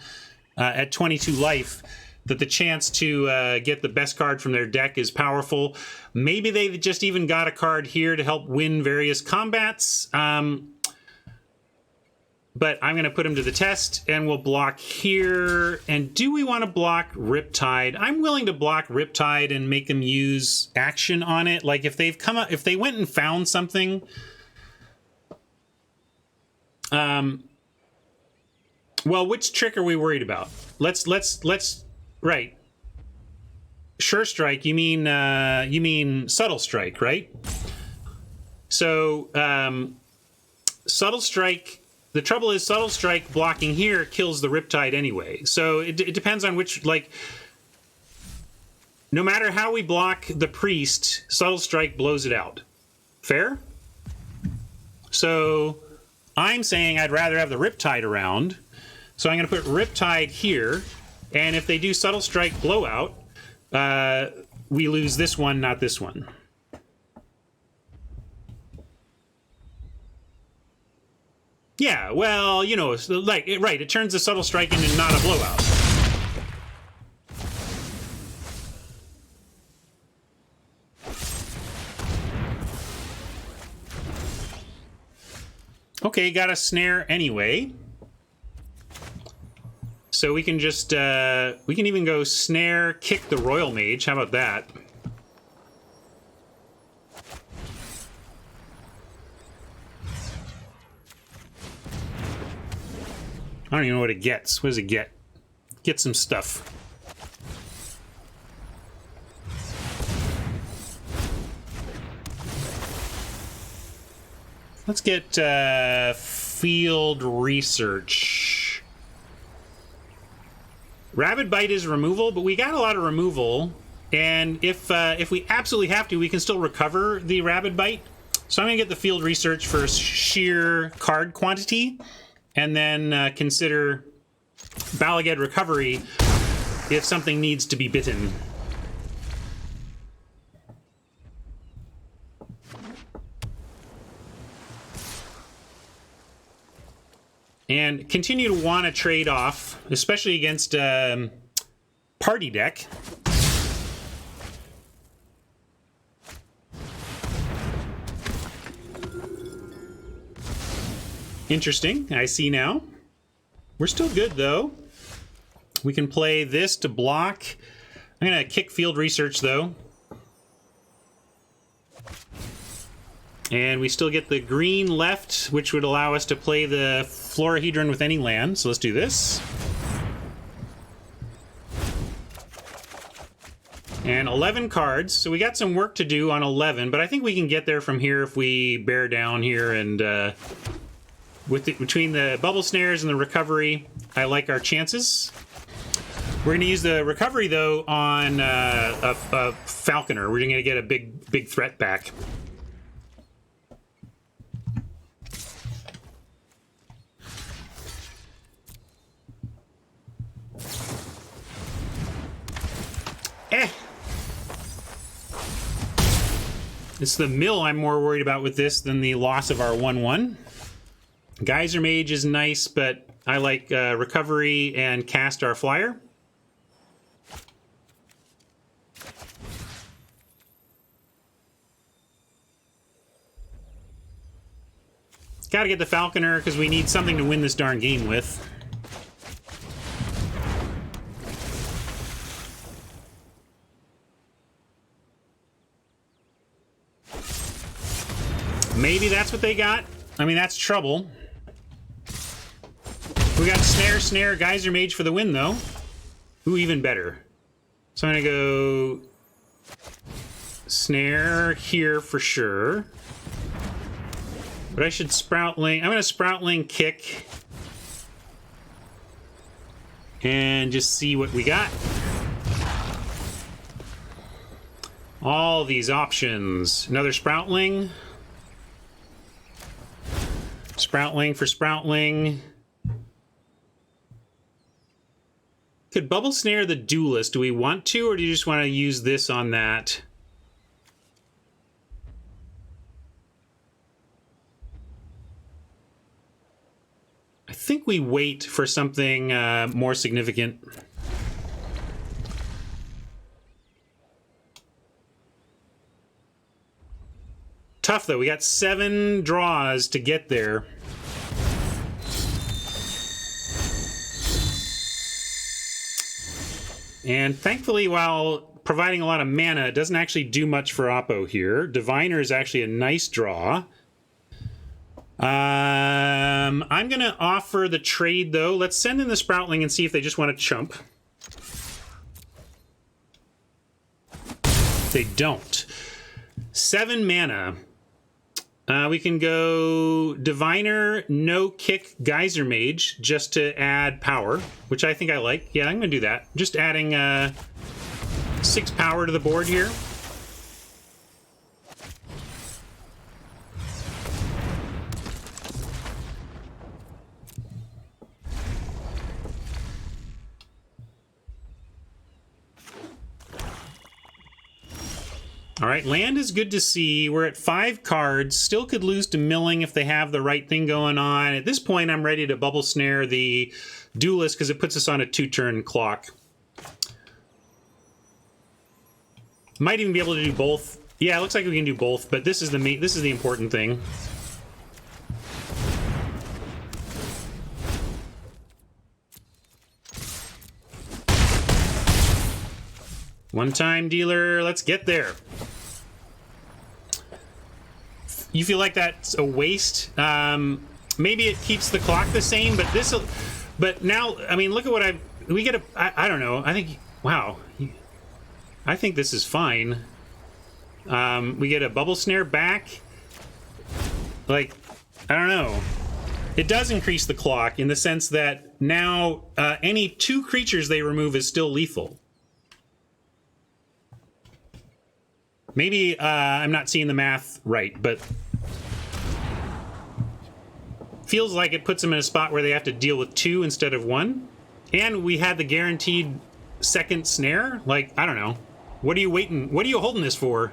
at 22 life that the chance to get the best card from their deck is powerful. Maybe they just even got a card here to help win various combats. But I'm going to put them to the test, and we'll block here. And do we want to block Riptide? I'm willing to block Riptide and make them use action on it. Like if they've come up, if they went and found something, well, which trick are we worried about? Let's right. Sure Strike. You mean Subtle Strike, right? So Subtle Strike. The trouble is Subtle Strike blocking here kills the Riptide anyway. So it depends on which, like, no matter how we block the Priest, Subtle Strike blows it out. Fair? So I'm saying I'd rather have the Riptide around So I'm going to put Riptide here, and if they do Subtle Strike Blowout, we lose this one, not this one. Yeah, well, you know, like, right, it turns the Subtle Strike into not a blowout. Okay, got a snare anyway. So we can just, we can even go snare, kick the Royal Mage. How about that? I don't even know what it gets. What does it get? Get some stuff. Let's get field research. Rabid Bite is removal, but we got a lot of removal. And if we absolutely have to, we can still recover the Rabid Bite. So I'm going to get the field research for sheer card quantity. And then consider Bala Ged recovery if something needs to be bitten. And continue to want to trade off, especially against party deck. Interesting, I see now. We're still good, though. We can play this to block. I'm going to kick field research, though. And we still get the green left, which would allow us to play the Florahedron with any land. So let's do this. And 11 cards. So we got some work to do on 11, but I think we can get there from here if we bear down here and... between the bubble snares and the recovery, I like our chances. We're going to use the recovery, though, on a Falconer. We're going to get a big threat back. It's the mill I'm more worried about with this than the loss of our 1/1. Geyser Mage is nice, but I like recovery and cast our flyer. Gotta get the Falconer because we need something to win this darn game with. Maybe that's what they got. I mean, that's trouble. We got snare, Geyser Mage for the win, though. Ooh, even better. So I'm gonna go snare here for sure. But I should Sproutling. I'm gonna Sproutling kick and just see what we got. All these options. Another Sproutling. Sproutling for Sproutling. Could Bubble Snare the Duelist? Do we want to, or do you just want to use this on that? I think we wait for something more significant. Tough, though. We got 7 draws to get there. And thankfully, while providing a lot of mana, it doesn't actually do much for Oppo here. Diviner is actually a nice draw. I'm going to offer the trade, though. Let's send in the Sproutling and see if they just want to chump. They don't. 7 mana. We can go Diviner, no kick, Geyser Mage, just to add power, which I think I like. Yeah, I'm going to do that. Just adding 6 power to the board here. All right, land is good to see. We're at 5 cards. Still could lose to milling if they have the right thing going on. At this point, I'm ready to bubble snare the duelist because it puts us on a 2-turn clock. Might even be able to do both. Yeah, it looks like we can do both, but this is the important thing. One-time dealer, let's get there. You feel like that's a waste? Maybe it keeps the clock the same, but now, I mean, look at what we get I don't know. I think, wow. I think this is fine. We get a bubble snare back. Like, I don't know. It does increase the clock in the sense that now any 2 creatures they remove is still lethal. Maybe I'm not seeing the math right, but feels like it puts them in a spot where they have to deal with 2 instead of 1. And we had the guaranteed second snare. Like, I don't know. What are you waiting? What are you holding this for?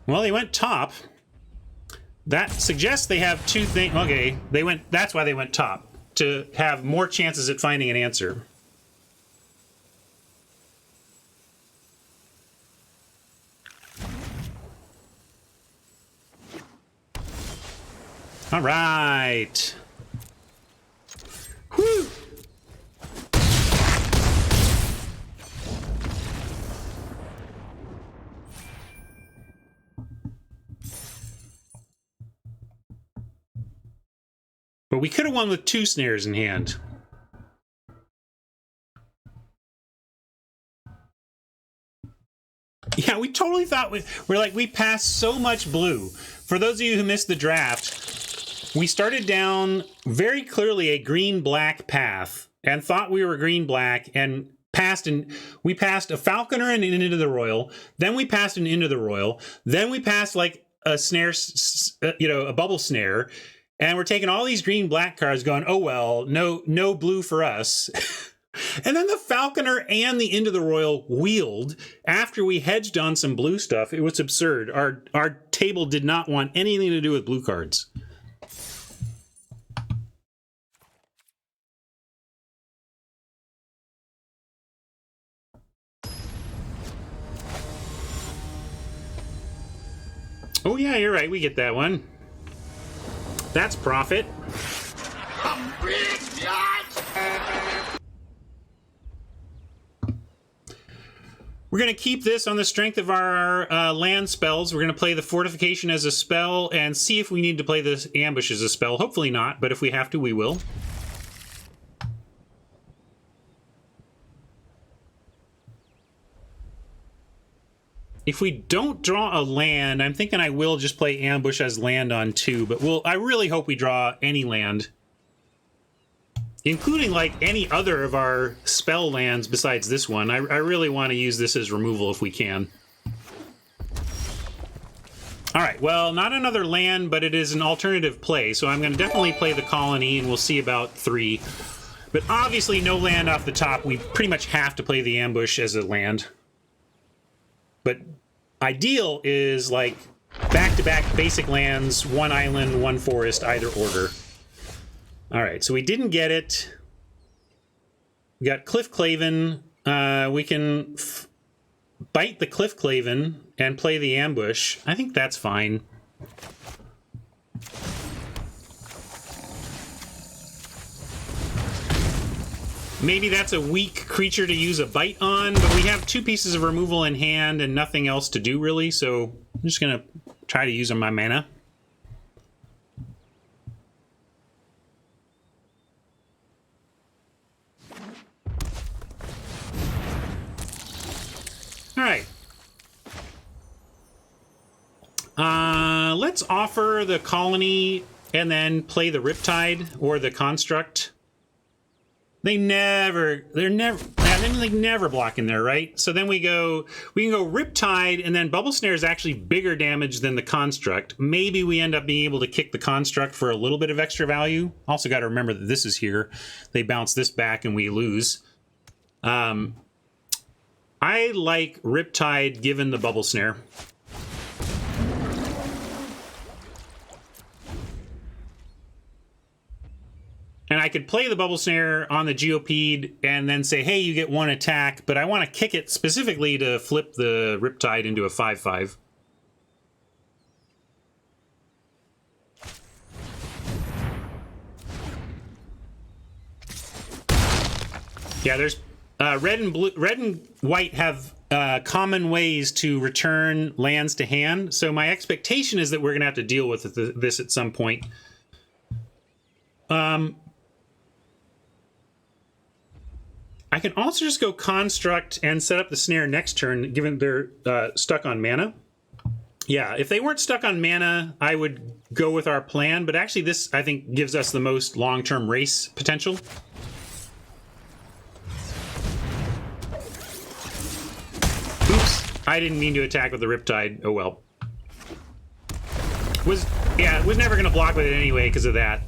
Well, they went top. That suggests they have 2 things. Okay, that's why they went top, to have more chances at finding an answer. All right. Whew. But we could have won with 2 snares in hand. Yeah, we totally thought we passed so much blue. For those of you who missed the draft, we started down very clearly a green-black path and thought we were green-black and we passed a falconer and into the royal. Then we passed an into the royal. Then we passed like a snare, a bubble snare. And we're taking all these green-black cards going, oh, well, no blue for us. And then the Falconer and the Into the Royal wheeled after we hedged on some blue stuff. It was absurd. Our table did not want anything to do with blue cards. Oh, yeah, you're right. We get that one. That's profit. We're going to keep this on the strength of our land spells. We're going to play the Fortification as a spell and see if we need to play this Ambush as a spell. Hopefully not, but if we have to, we will. If we don't draw a land, I'm thinking I will just play Ambush as land on 2, but I really hope we draw any land. Including, like, any other of our spell lands besides this one. I really want to use this as removal if we can. Alright, well, not another land, but it is an alternative play, so I'm going to definitely play the Colony, and we'll see about 3. But obviously, no land off the top. We pretty much have to play the Ambush as a land. But ideal is like back-to-back basic lands, 1 island, 1 forest, either order. All right, so we didn't get it. We got Cliff Claven. We can bite the Cliff Claven and play the Ambush. I think that's fine. Maybe that's a weak creature to use a bite on, but we have 2 pieces of removal in hand and nothing else to do, really, so I'm just going to try to use my mana. Alright. Let's offer the Colony and then play the Riptide or the Construct. They're never, yeah, then like never block in there, right? So then we can go Riptide, and then Bubble Snare is actually bigger damage than the Construct. Maybe we end up being able to kick the Construct for a little bit of extra value. Also got to remember that this is here. They bounce this back and we lose. I like Riptide given the Bubble Snare. And I could play the Bubble Snare on the Geopede and then say, hey, you get one attack, but I want to kick it specifically to flip the Riptide into a 5/5. Yeah, there's red and white have common ways to return lands to hand. So my expectation is that we're going to have to deal with this at some point. I can also just go Construct and set up the Snare next turn, given they're stuck on mana. Yeah, if they weren't stuck on mana, I would go with our plan, but actually this, I think, gives us the most long-term race potential. Oops, I didn't mean to attack with the Riptide. Oh well. Was never going to block with it anyway because of that.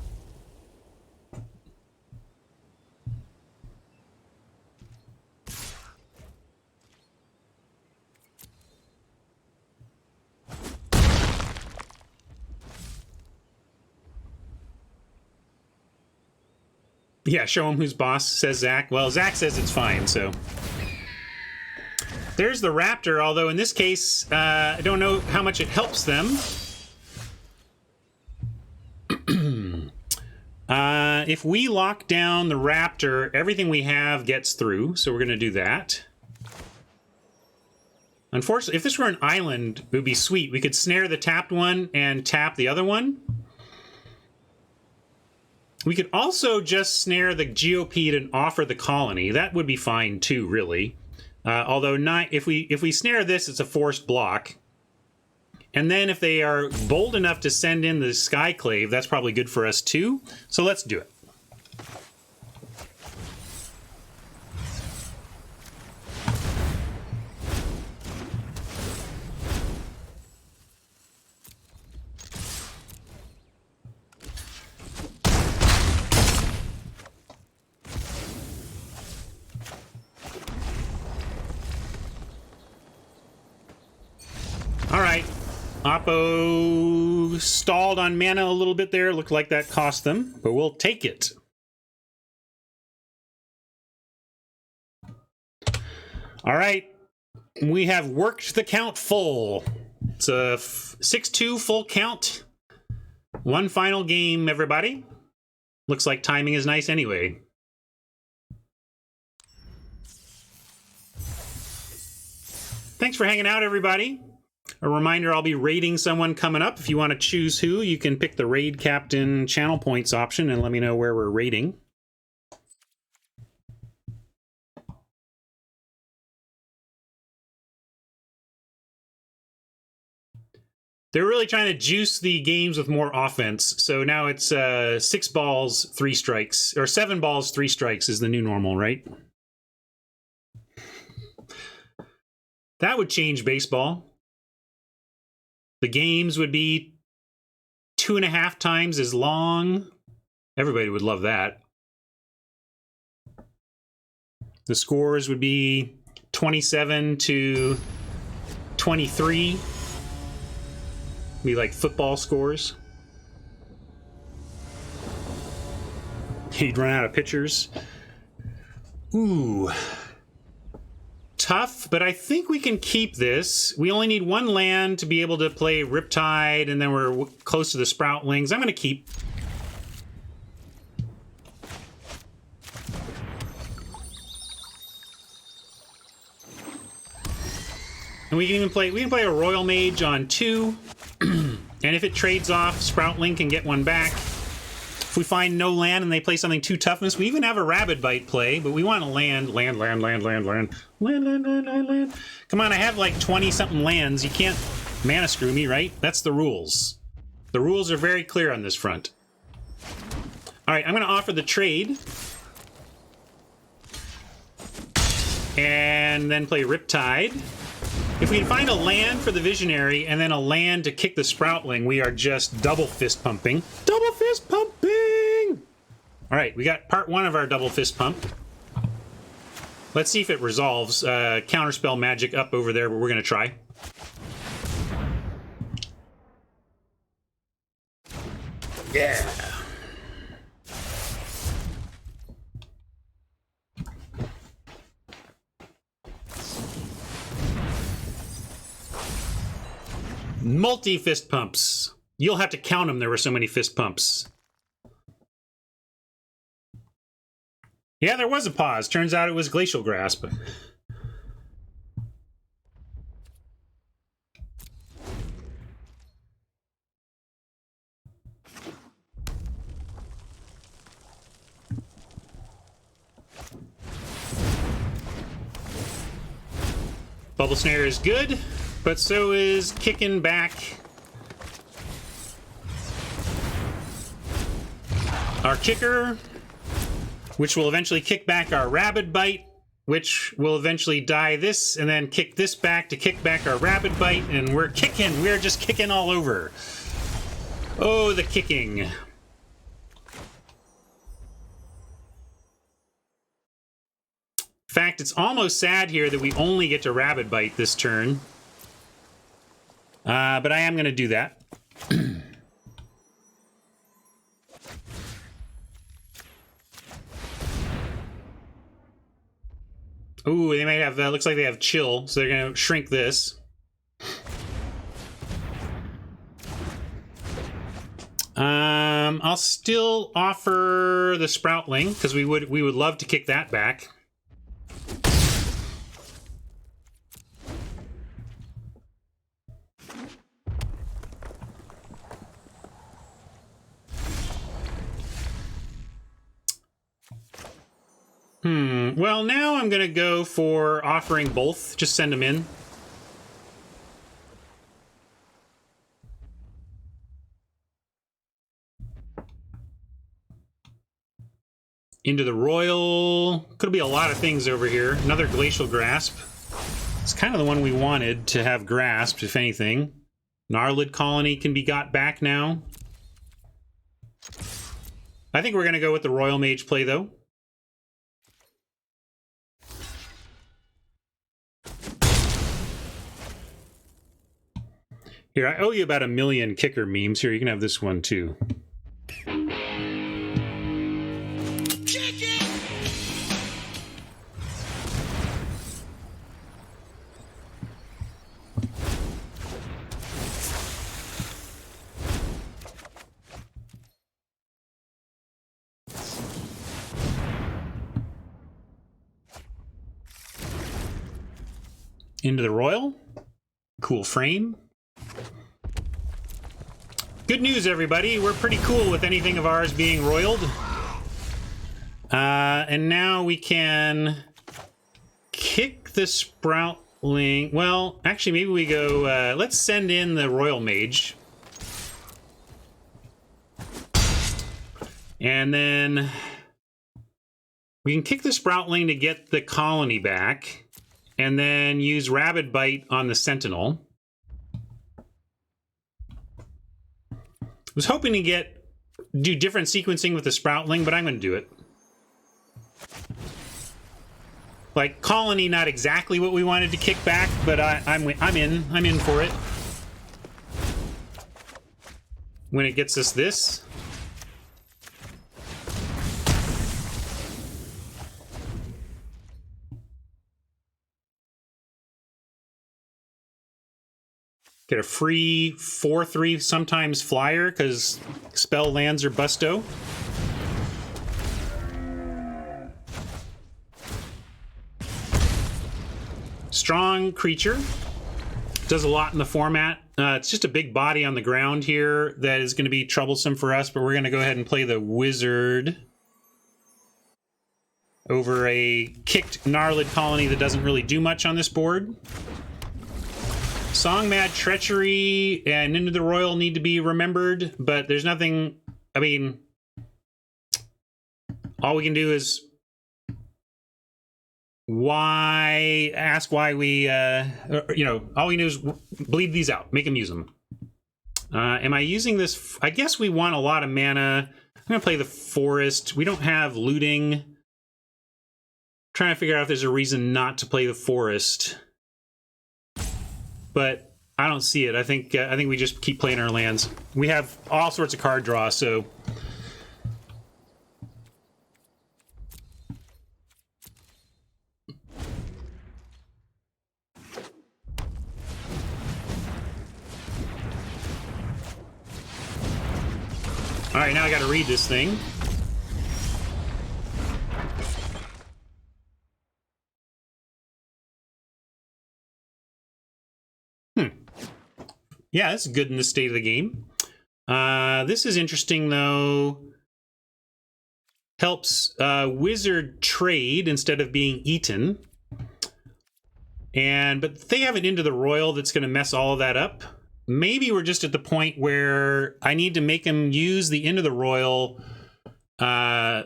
Yeah, show him who's boss, says Zach. Well, Zach says it's fine, so. There's the Raptor, although in this case, I don't know how much it helps them. If we lock down the Raptor, everything we have gets through, so we're going to do that. Unfortunately, if this were an island, it would be sweet. We could snare the tapped one and tap the other one. We could also just snare the Geopede and offer the colony. That would be fine too, really. Although not if we snare this, it's a forced block. And then if they are bold enough to send in the Skyclave, that's probably good for us too. So let's do it. All right, Oppo stalled on mana a little bit there. Looked like that cost them, but we'll take it. All right, we have worked the count full. It's a 6-2 full count. One final game, everybody. Looks like timing is nice anyway. Thanks for hanging out, everybody. A reminder, I'll be raiding someone coming up. If you want to choose who, you can pick the Raid Captain channel points option and let me know where we're raiding. They're really trying to juice the games with more offense. So now it's 6 balls, 3 strikes, or 7 balls, 3 strikes is the new normal, right? That would change baseball. The games would be 2.5 times as long. Everybody would love that. The scores would be 27 to 23. Be like football scores. He'd run out of pitchers. Ooh. Tough, but I think we can keep this. We only need 1 land to be able to play Riptide, and then we're close to the Sproutlings. I'm going to keep. And we can even play. We can play a Royal Mage on 2, and if it trades off, Sproutling can get 1 back. If we find no land and they play something 2 toughness, we even have a Rabid Bite play, but we want to land. Come on, I have like 20-something lands. You can't mana screw me, right? That's the rules. The rules are very clear on this front. All right, I'm going to offer the trade. and then play Riptide. If we can find a land for the Visionary and then a land to kick the Sproutling, we are just double fist pumping. Double fist pumping! All right, we got part one of our double fist pump. Let's see if it resolves. Counterspell magic up over there, but we're going to try. Yeah. Multi fist pumps. You'll have to count them. There were so many fist pumps. Yeah, there was a pause. Turns out it was Glacial Grasp. Bubble Snare is good, but so is kicking back our kicker, which will eventually kick back our Rabid Bite, which will eventually die this, and then kick this back to kick back our Rabid Bite, and we're kicking. We're just kicking all over. Oh, the kicking. In fact, it's almost sad here that we only get to Rabid Bite this turn. But I am going to do that. Ooh, they might have, looks like they have Chill, so they're going to shrink this. I'll still offer the Sproutling, because we would love to kick that back. Well, now I'm going to go for offering both. Just send them in. Into the Royal. Could be a lot of things over here. Another Glacial Grasp. It's kind of the one we wanted to have grasped, if anything. Gnarlid Colony can be got back now. I think we're going to go with the Royal Mage play, though. Here, I owe you about 1 million kicker memes. Here, you can have this one, too. Into the Royal. Cool frame. Good news, everybody. We're pretty cool with anything of ours being roiled. And now we can kick the Sproutling. Well, actually, maybe we go... let's send in the Royal Mage. And then we can kick the Sproutling to get the colony back. And then use Rabid Bite on the Sentinel. I was hoping to do different sequencing with the Sproutling, but I'm going to do it. Like, Colony, not exactly what we wanted to kick back, but I'm in for it. When it gets us this. Get a free 4/3 sometimes flyer, because spell lands are busto. Strong creature. Does a lot in the format. It's just a big body on the ground here that is going to be troublesome for us, but we're going to go ahead and play the Wizard over a kicked Gnarlid Colony that doesn't really do much on this board. Song Mad Treachery and Into the Royal need to be remembered, but there's nothing... I mean, all we can do is ask why we, all we do is bleed these out, make them use them. Am I using this? I guess we want a lot of mana. I'm going to play the forest. We don't have looting. I'm trying to figure out if there's a reason not to play the forest. But I don't see it. I think we just keep playing our lands. We have all sorts of card draw, so... All right, now I got to read this thing. Yeah, that's good in the state of the game. This is interesting, though. Helps Wizard trade instead of being eaten. But they have an Into the Royal that's going to mess all of that up. Maybe we're just at the point where I need to make them use the Into the Royal now,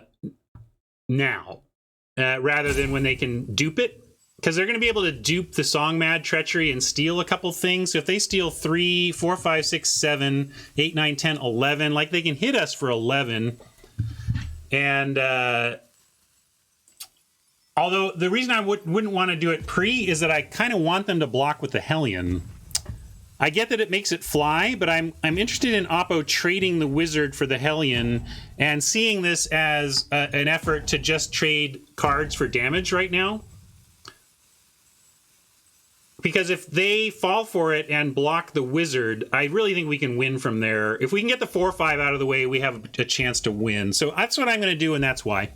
rather than when they can dupe it. Because they're going to be able to dupe the Song Mad Treachery and steal a couple things. So if they steal 3, 4, 5, 6, 7, 8, 9, 10, 11, like they can hit us for 11. And although the reason I wouldn't want to do it pre is that I kind of want them to block with the Hellion. I get that it makes it fly, but I'm interested in Oppo trading the Wizard for the Hellion and seeing this as an effort to just trade cards for damage right now. Because if they fall for it and block the Wizard, I really think we can win from there. If we can get the 4/5 out of the way, we have a chance to win. So that's what I'm going to do, and that's why.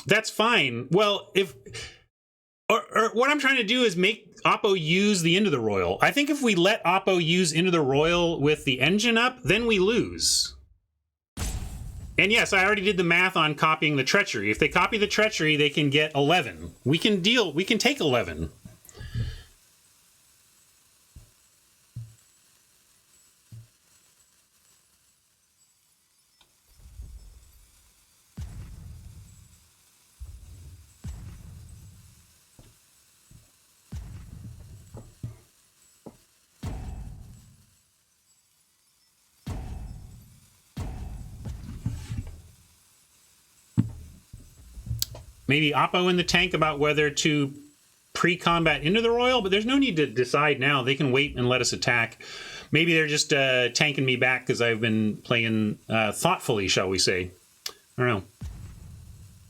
That's fine. Well, or what I'm trying to do is make Oppo use the Into the Royal. I think if we let Oppo use Into the Royal with the engine up, then we lose. And yes, I already did the math on copying the Treachery. If they copy the Treachery, they can get 11. We can take 11. Maybe Oppo in the tank about whether to pre-combat Into the Royal, but there's no need to decide now. They can wait and let us attack. Maybe they're just tanking me back because I've been playing thoughtfully, shall we say. I don't know.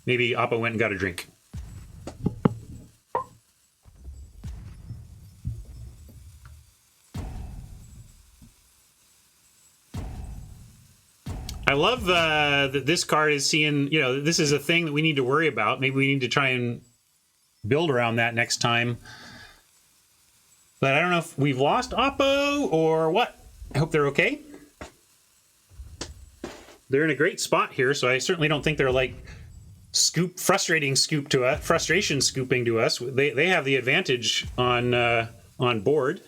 Maybe Oppo went and got a drink. I love that this card is seeing, this is a thing that we need to worry about. Maybe we need to try and build around that next time. But I don't know if we've lost Oppo or what. I hope they're okay. They're in a great spot here, so I certainly don't think they're like frustration scooping to us. They have the advantage on board.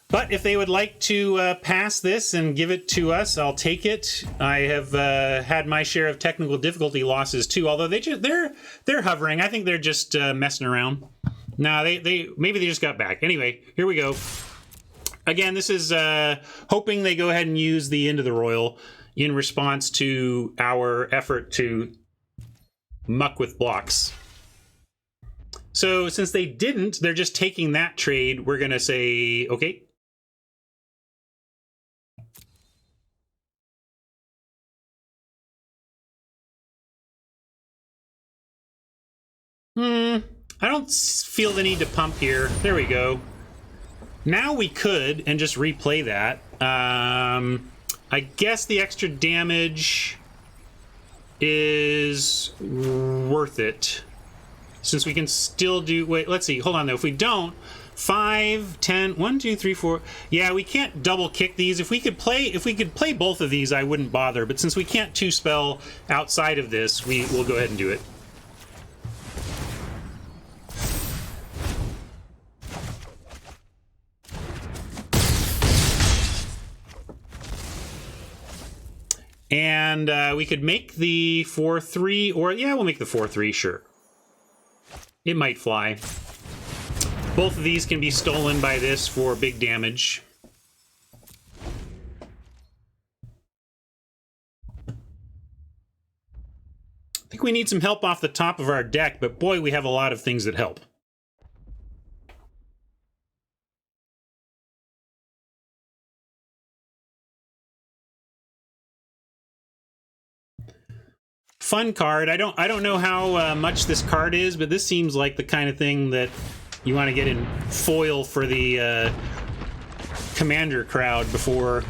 But if they would like to pass this and give it to us, I'll take it. I have had my share of technical difficulty losses too, although they're hovering. I think they're just messing around. No, maybe they just got back. Anyway, here we go. Again, this is hoping they go ahead and use the Into the Royal in response to our effort to muck with blocks. So since they didn't, they're just taking that trade. We're going to say, okay. I don't feel the need to pump here. There we go. Now we could and just replay that. I guess the extra damage is worth it. Since we can still do... Wait, let's see. Hold on, though. If we don't... 5, 10, 1, 2, 3, 4... Yeah, we can't double kick these. If we could play both of these, I wouldn't bother. But since we can't two-spell outside of this, we'll go ahead and do it. And we could make the 4-3, or yeah, we'll make the 4-3, sure. It might fly. Both of these can be stolen by this for big damage. I think we need some help off the top of our deck, but boy, we have a lot of things that help. Fun card. I don't know how much this card is, but this seems like the kind of thing that you want to get in foil for the commander crowd before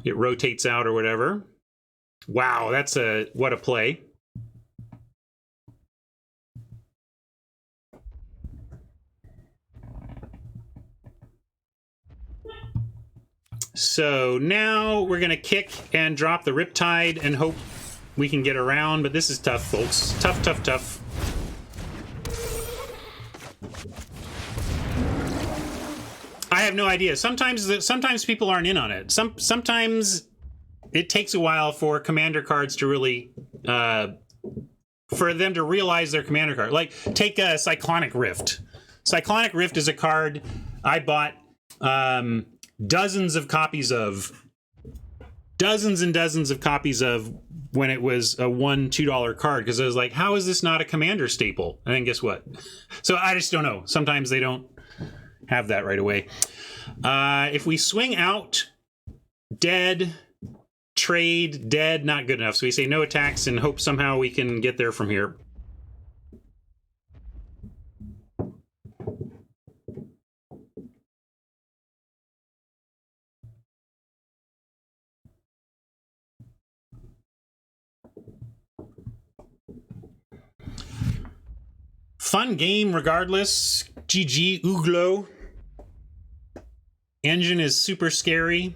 it rotates out or whatever. Wow, that's what a play. So now we're going to kick and drop the Riptide and hope we can get around, but this is tough, folks. Tough, tough, tough. I have no idea. Sometimes people aren't in on it. Sometimes it takes a while for commander cards to really for them to realize their commander card. Like, take a Cyclonic Rift. Cyclonic Rift is a card I bought dozens and dozens of copies of when it was a $1-2 card, because I was like, how is this not a commander staple? And then guess what? So I just don't know. Sometimes they don't have that right away. If we swing out, dead, trade, dead, not good enough. So we say no attacks and hope somehow we can get there from here. Fun game regardless. GG Uglo. Engine is super scary.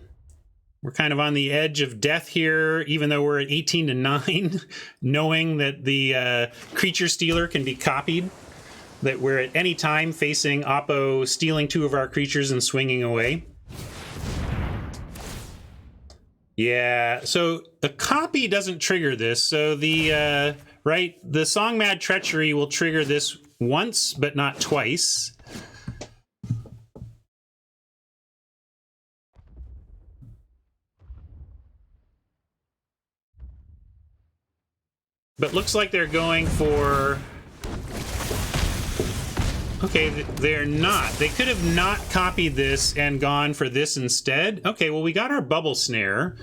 We're kind of on the edge of death here, even though we're at 18-9, knowing that the creature stealer can be copied, that we're at any time facing Oppo stealing 2 of our creatures and swinging away. Yeah, so a copy doesn't trigger this, so the the Song Mad Treachery will trigger this once, but not twice. But looks like they're going for... Okay, they're not. They could have not copied this and gone for this instead. Okay, well, we got our Bubble Snare.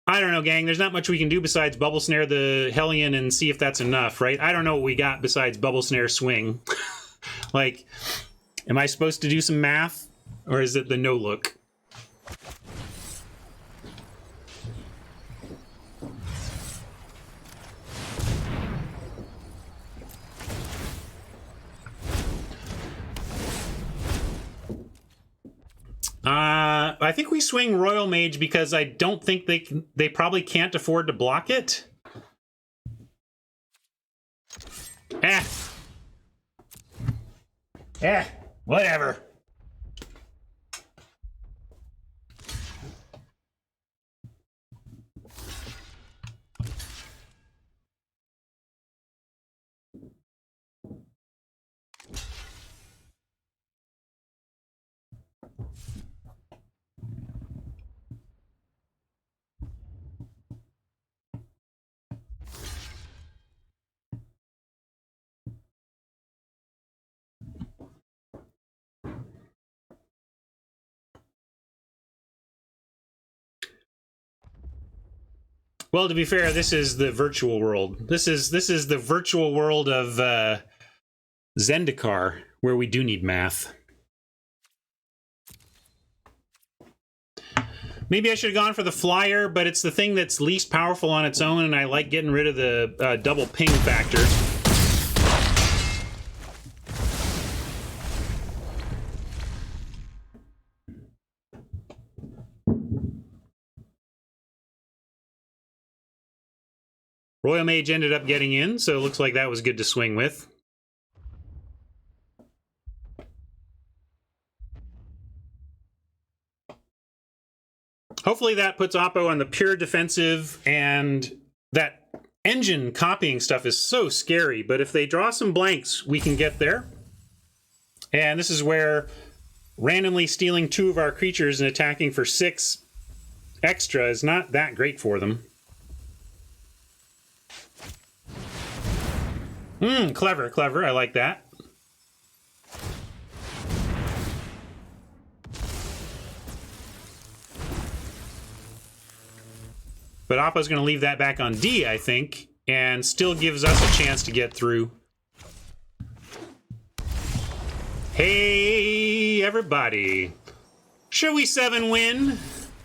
I don't know, gang. There's not much we can do besides Bubble Snare the Hellion and see if that's enough, right? I don't know what we got besides Bubble Snare Swing. Like, am I supposed to do some math? Or is it the no look? I think we swing Royal Mage because I don't think they probably can't afford to block it. Whatever. Well, to be fair, this is the virtual world. This is the virtual world of Zendikar, where we do need math. Maybe I should have gone for the flyer, but it's the thing that's least powerful on its own, and I like getting rid of the double ping factor. Royal Mage ended up getting in, so it looks like that was good to swing with. Hopefully that puts Oppo on the pure defensive, and that engine copying stuff is so scary, but if they draw some blanks, we can get there. And this is where randomly stealing 2 of our creatures and attacking for 6 extra is not that great for them. Clever, clever. I like that. But Oppo's going to leave that back on D, I think, and still gives us a chance to get through. Hey, everybody. Shall we 7-win?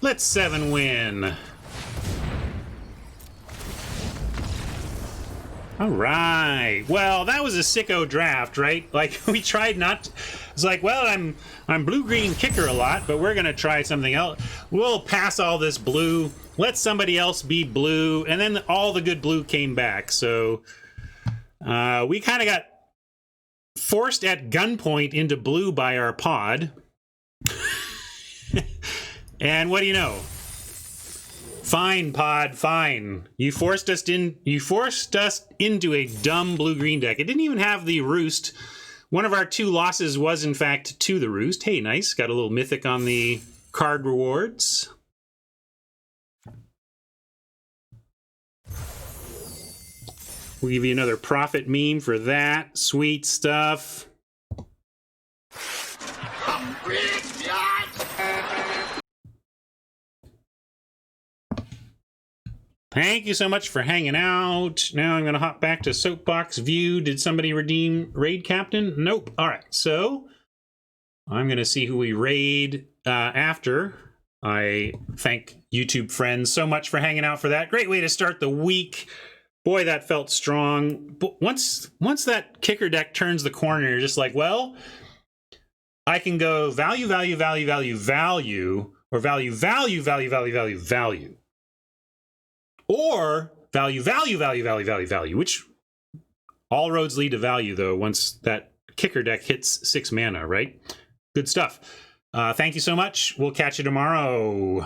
Let's 7-win. All right. Well, that was a sicko draft, right? Like, we tried not to... It's like, well, I'm blue-green kicker a lot, but we're going to try something else. We'll pass all this blue. Let somebody else be blue. And then all the good blue came back. So we kind of got forced at gunpoint into blue by our pod. And what do you know? Fine, pod, fine. You forced us into a dumb blue-green deck. It didn't even have the roost. One of our 2 losses was, in fact, to the roost. Hey, nice. Got a little mythic on the card rewards. We'll give you another profit meme for that. Sweet stuff. Thank you so much for hanging out. Now I'm going to hop back to Soapbox View. Did somebody redeem Raid Captain? Nope. All right, so I'm going to see who we raid after. I thank YouTube friends so much for hanging out for that. Great way to start the week. Boy, that felt strong. But once that kicker deck turns the corner, you're just like, well, I can go value, value, value, value, value, or value, value, value, value, value, value. Or value, value, value, value, value, value, which all roads lead to value, though, once that kicker deck hits 6 mana, right? Good stuff. Thank you so much. We'll catch you tomorrow.